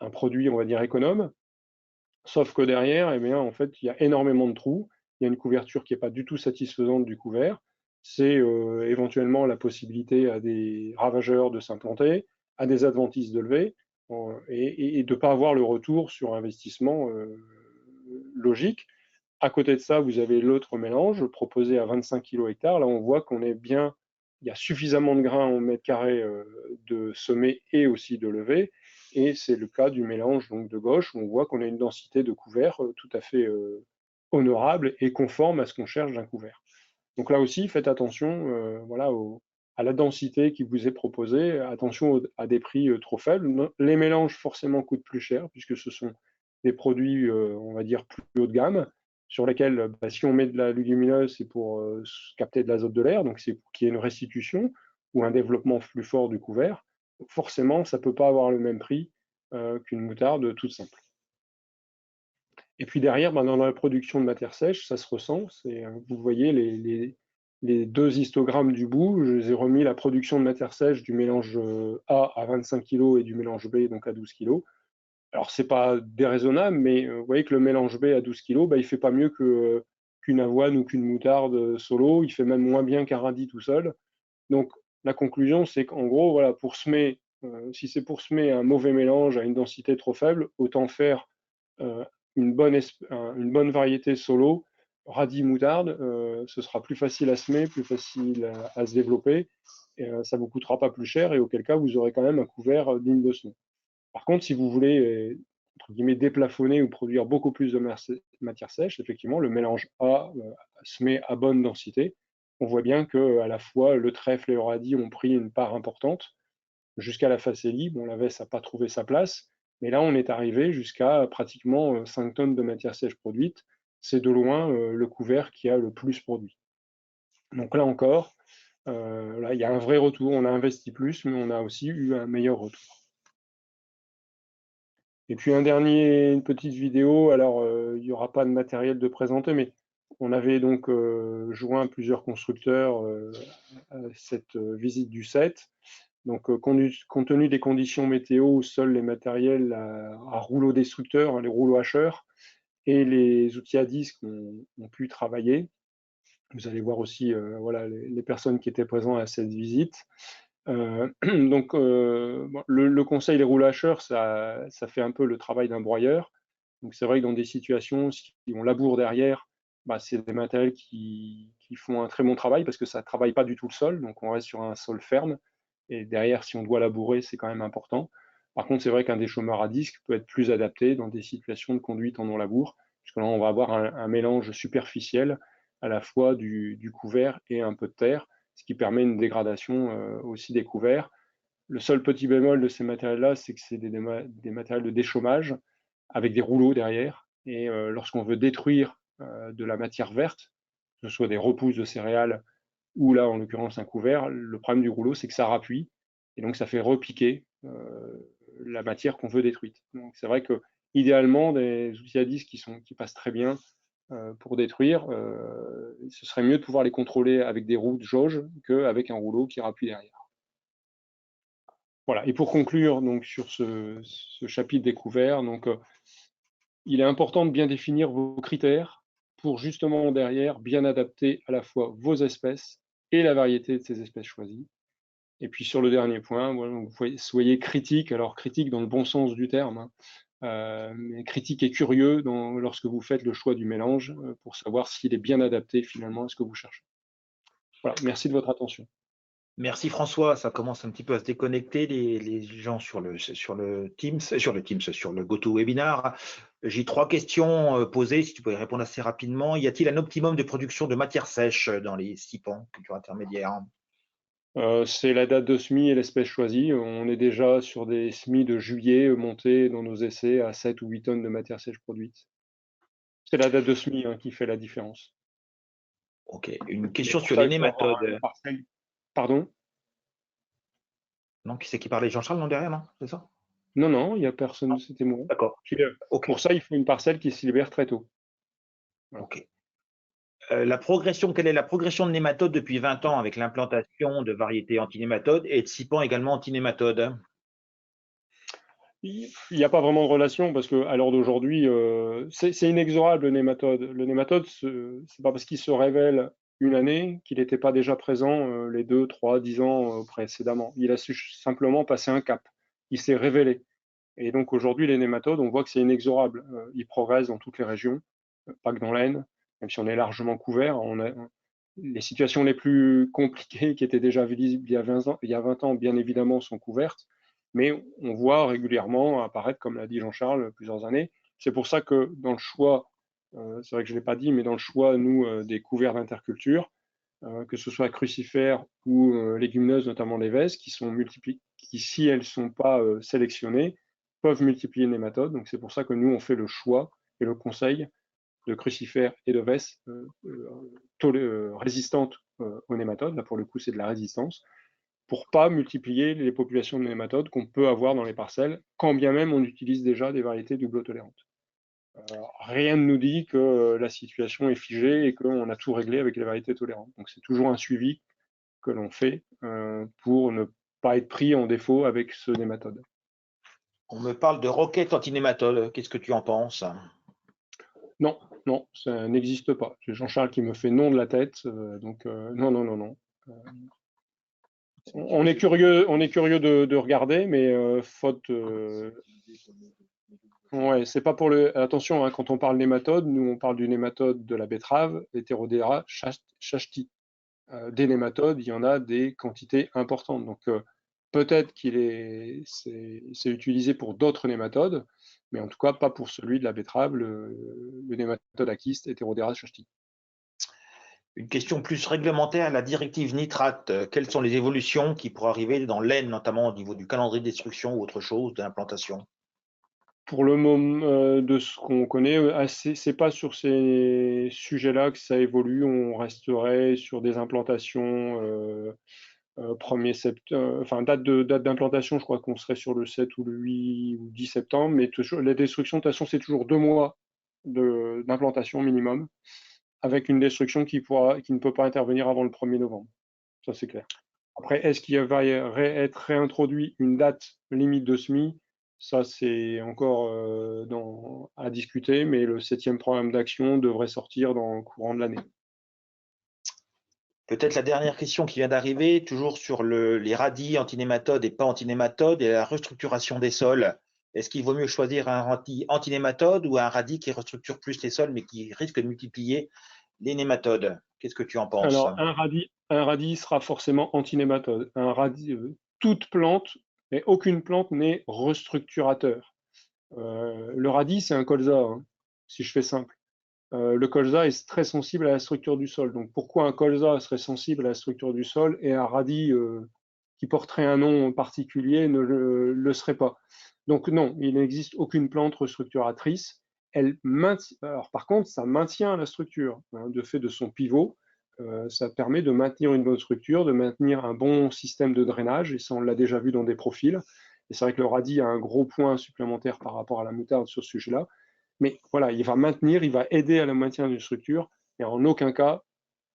un produit, on va dire, économe, sauf que derrière, en fait, il y a énormément de trous, il y a une couverture qui n'est pas du tout satisfaisante du couvert, c'est éventuellement la possibilité à des ravageurs de s'implanter, à des adventices de lever, et de ne pas avoir le retour sur investissement logique. À côté de ça, vous avez l'autre mélange proposé à 25 kg hectare. Là, on voit qu'on est bien, il y a suffisamment de grains au mètre carré de semer et aussi de lever. Et c'est le cas du mélange donc, de gauche, où on voit qu'on a une densité de couvert tout à fait honorable et conforme à ce qu'on cherche d'un couvert. Donc là aussi, faites attention voilà, à la densité qui vous est proposée, attention à des prix trop faibles. Les mélanges forcément coûtent plus cher, puisque ce sont des produits, on va dire, plus haut de gamme, sur lesquels, si on met de la légumineuse, c'est pour capter de l'azote de l'air, donc c'est pour qu'il y ait une restitution ou un développement plus fort du couvert. Donc forcément, ça ne peut pas avoir le même prix qu'une moutarde toute simple. Et puis derrière, dans la production de matière sèche, ça se ressent. Vous voyez les deux histogrammes du bout. Je les ai remis la production de matière sèche du mélange A à 25 kg et du mélange B donc à 12 kg. Alors, ce n'est pas déraisonnable, mais vous voyez que le mélange B à 12 kg, il ne fait pas mieux qu'une avoine ou qu'une moutarde solo. Il fait même moins bien qu'un radis tout seul. Donc, la conclusion, c'est qu'en gros, voilà, pour semer, si c'est pour semer un mauvais mélange à une densité trop faible, autant faire une bonne variété solo, radis moutarde, ce sera plus facile à semer, plus facile à se développer, et ça ne vous coûtera pas plus cher, et auquel cas vous aurez quand même un couvert digne de ce nom. Par contre, si vous voulez entre guillemets déplafonner ou produire beaucoup plus de matière sèche, effectivement, le mélange A semé à bonne densité, on voit bien que à la fois le trèfle et le radis ont pris une part importante jusqu'à la facélie. Bon, la veste n'a pas trouvé sa place, mais là, on est arrivé jusqu'à pratiquement 5 tonnes de matière sèche produite. C'est de loin le couvert qui a le plus produit. Donc là encore, là, il y a un vrai retour. On a investi plus, mais on a aussi eu un meilleur retour. Et puis une petite vidéo. Alors, il n'y aura pas de matériel de présenter, mais on avait donc joint plusieurs constructeurs à cette visite du 7. Donc, compte tenu des conditions météo, seuls les matériels à rouleau destructeur, hein, les rouleaux hacheurs, et les outils à disque ont pu travailler. Vous allez voir aussi voilà, les personnes qui étaient présentes à cette visite. Donc, le conseil des rouleaux hacheurs, ça fait un peu le travail d'un broyeur. Donc, c'est vrai que dans des situations, si on laboure derrière, c'est des matériels qui font un très bon travail parce que ça ne travaille pas du tout le sol. Donc, on reste sur un sol ferme. Et derrière, si on doit labourer, c'est quand même important. Par contre, c'est vrai qu'un déchaumeur à disque peut être plus adapté dans des situations de conduite en non-labour, puisque là, on va avoir un mélange superficiel à la fois du couvert et un peu de terre, ce qui permet une dégradation aussi des couverts. Le seul petit bémol de ces matériels-là, c'est que c'est des matériels de déchaumage avec des rouleaux derrière. Et lorsqu'on veut détruire de la matière verte, que ce soit des repousses de céréales ou là, en l'occurrence, un couvert, le problème du rouleau, c'est que ça rappuie et donc ça fait repiquer la matière qu'on veut détruire. Donc c'est vrai que idéalement, des outils à disque qui passent très bien pour détruire, ce serait mieux de pouvoir les contrôler avec des roues de jauge qu'avec un rouleau qui rappuie derrière. Voilà. Et pour conclure donc, sur ce chapitre découvert, donc, il est important de bien définir vos critères pour justement derrière bien adapter à la fois vos espèces et la variété de ces espèces choisies. Et puis sur le dernier point, voilà, soyez critique, alors critique dans le bon sens du terme, hein, mais critique et curieux lorsque vous faites le choix du mélange pour savoir s'il est bien adapté finalement à ce que vous cherchez. Voilà, merci de votre attention. Merci François, ça commence un petit peu à se déconnecter les gens sur le Teams, sur le GoToWebinar. J'ai 3 questions posées, si tu pouvais répondre assez rapidement. Y a-t-il un optimum de production de matière sèche dans les SIPAN, culture intermédiaire? C'est la date de semis et l'espèce choisie. On est déjà sur des semis de juillet montés dans nos essais à 7 ou 8 tonnes de matière sèche produite. C'est la date de semis qui fait la différence. Ok, une question sur les nématodes. Pardon? Non, qui c'est qui parlait? Jean-Charles, non, derrière, non? C'est ça? Non, non, il n'y a personne, c'était moi. D'accord. Okay. Pour ça, il faut une parcelle qui se libère très tôt. Voilà. Ok. Quelle est la progression de nématodes depuis 20 ans avec l'implantation de variétés antinématodes et de SIPAN également antinématodes? Il n'y a pas vraiment de relation parce qu'à l'heure d'aujourd'hui, c'est inexorable le nématode. Le nématode, c'est pas parce qu'il se révèle une année qu'il n'était pas déjà présent les 2, 3, 10 ans précédemment. Il a simplement passé un cap. Il s'est révélé. Et donc aujourd'hui, les nématodes, on voit que c'est inexorable. Ils progressent dans toutes les régions, pas que dans l'Aisne, même si on est largement couvert. Les situations les plus compliquées qui étaient déjà visibles il y a 20 ans, bien évidemment, sont couvertes. Mais on voit régulièrement apparaître, comme l'a dit Jean-Charles, plusieurs années. C'est pour ça que dans le choix, c'est vrai que je ne l'ai pas dit, mais dans le choix, nous, des couverts d'interculture, que ce soit crucifères ou légumineuses, notamment les vèzes, qui sont multipliées, qui, si elles ne sont pas sélectionnées, peuvent multiplier les nématodes. Donc c'est pour ça que nous, on fait le choix et le conseil de crucifères et de vèzes résistantes aux nématodes. Là, pour le coup, c'est de la résistance, pour pas multiplier les populations de nématodes qu'on peut avoir dans les parcelles, quand bien même on utilise déjà des variétés doublo-tolérantes. Rien ne nous dit que la situation est figée et qu'on a tout réglé avec les variétés tolérantes. Donc c'est toujours un suivi que l'on fait pour ne pas être pris en défaut avec ce nématode. On me parle de roquette antinématode. Qu'est-ce que tu en penses? Non, non, ça n'existe pas. C'est Jean-Charles qui me fait non de la tête. Donc non, non, non, non. On est curieux de regarder, mais faute. Ouais, c'est pas pour le. Attention, hein, quand on parle nématode, nous on parle du nématode de la betterave, Heterodera shashti. Des nématodes, il y en a des quantités importantes. Donc peut-être c'est utilisé pour d'autres nématodes, mais en tout cas pas pour celui de la betterave, le nématode akiste Heterodera shashti. Une question plus réglementaire, la directive nitrate, quelles sont les évolutions qui pourraient arriver dans l'Aisne, notamment au niveau du calendrier de destruction ou autre chose, de l'implantation? Pour le moment, de ce qu'on connaît, c'est pas sur ces sujets-là que ça évolue. On resterait sur des implantations 1er septembre, enfin date d'implantation, je crois qu'on serait sur le 7 ou le 8 ou 10 septembre, mais toujours, la destruction, de toute façon, c'est toujours 2 mois d'implantation minimum, avec une destruction qui ne peut pas intervenir avant le 1er novembre. Ça, c'est clair. Après, est-ce qu'il va être réintroduit une date limite de semis? Ça, c'est encore à discuter, mais le 7e programme d'action devrait sortir dans le courant de l'année. Peut-être la dernière question qui vient d'arriver, toujours sur les radis antinématodes et pas antinématodes et la restructuration des sols. Est-ce qu'il vaut mieux choisir un radis antinématode ou un radis qui restructure plus les sols mais qui risque de multiplier les nématodes? Qu'est-ce que tu en penses? Alors, un radis sera forcément antinématode. Un radis, toute plante, et aucune plante n'est restructurateur. Le radis, c'est un colza, hein, si je fais simple. Le colza est très sensible à la structure du sol. Donc pourquoi un colza serait sensible à la structure du sol et un radis qui porterait un nom particulier ne le serait pas? Donc non, il n'existe aucune plante restructuratrice. Alors par contre, ça maintient la structure, hein, de fait de son pivot. Ça permet de maintenir une bonne structure, de maintenir un bon système de drainage, et ça on l'a déjà vu dans des profils. Et c'est vrai que le radis a un gros point supplémentaire par rapport à la moutarde sur ce sujet-là. Mais voilà, il va aider à le maintien d'une structure, et en aucun cas,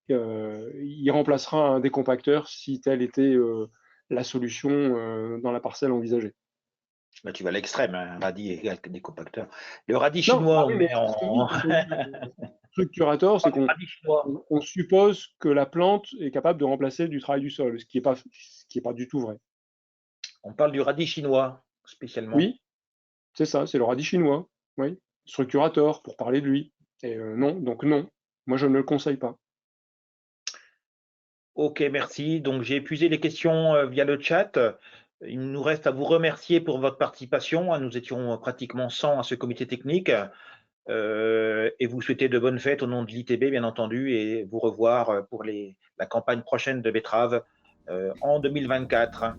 il remplacera un décompacteur si telle était la solution dans la parcelle envisagée. Là, tu vas à l'extrême, hein, radis égale décompacteur. Le radis Non, chinois, oui, on mais met en. structurateur, c'est qu'on Radis chinois. suppose que la plante est capable de remplacer du travail du sol, ce qui est pas du tout vrai. On parle du radis chinois, spécialement. Oui, c'est ça, c'est le radis chinois. Oui, structurateur, pour parler de lui. Et non, donc non, moi je ne le conseille pas. Ok, merci. Donc, j'ai épuisé les questions via le chat. Il nous reste à vous remercier pour votre participation. Nous étions pratiquement 100 à ce comité technique. Et vous souhaiter de bonnes fêtes au nom de l'ITB, bien entendu, et vous revoir pour la campagne prochaine de betterave en 2024.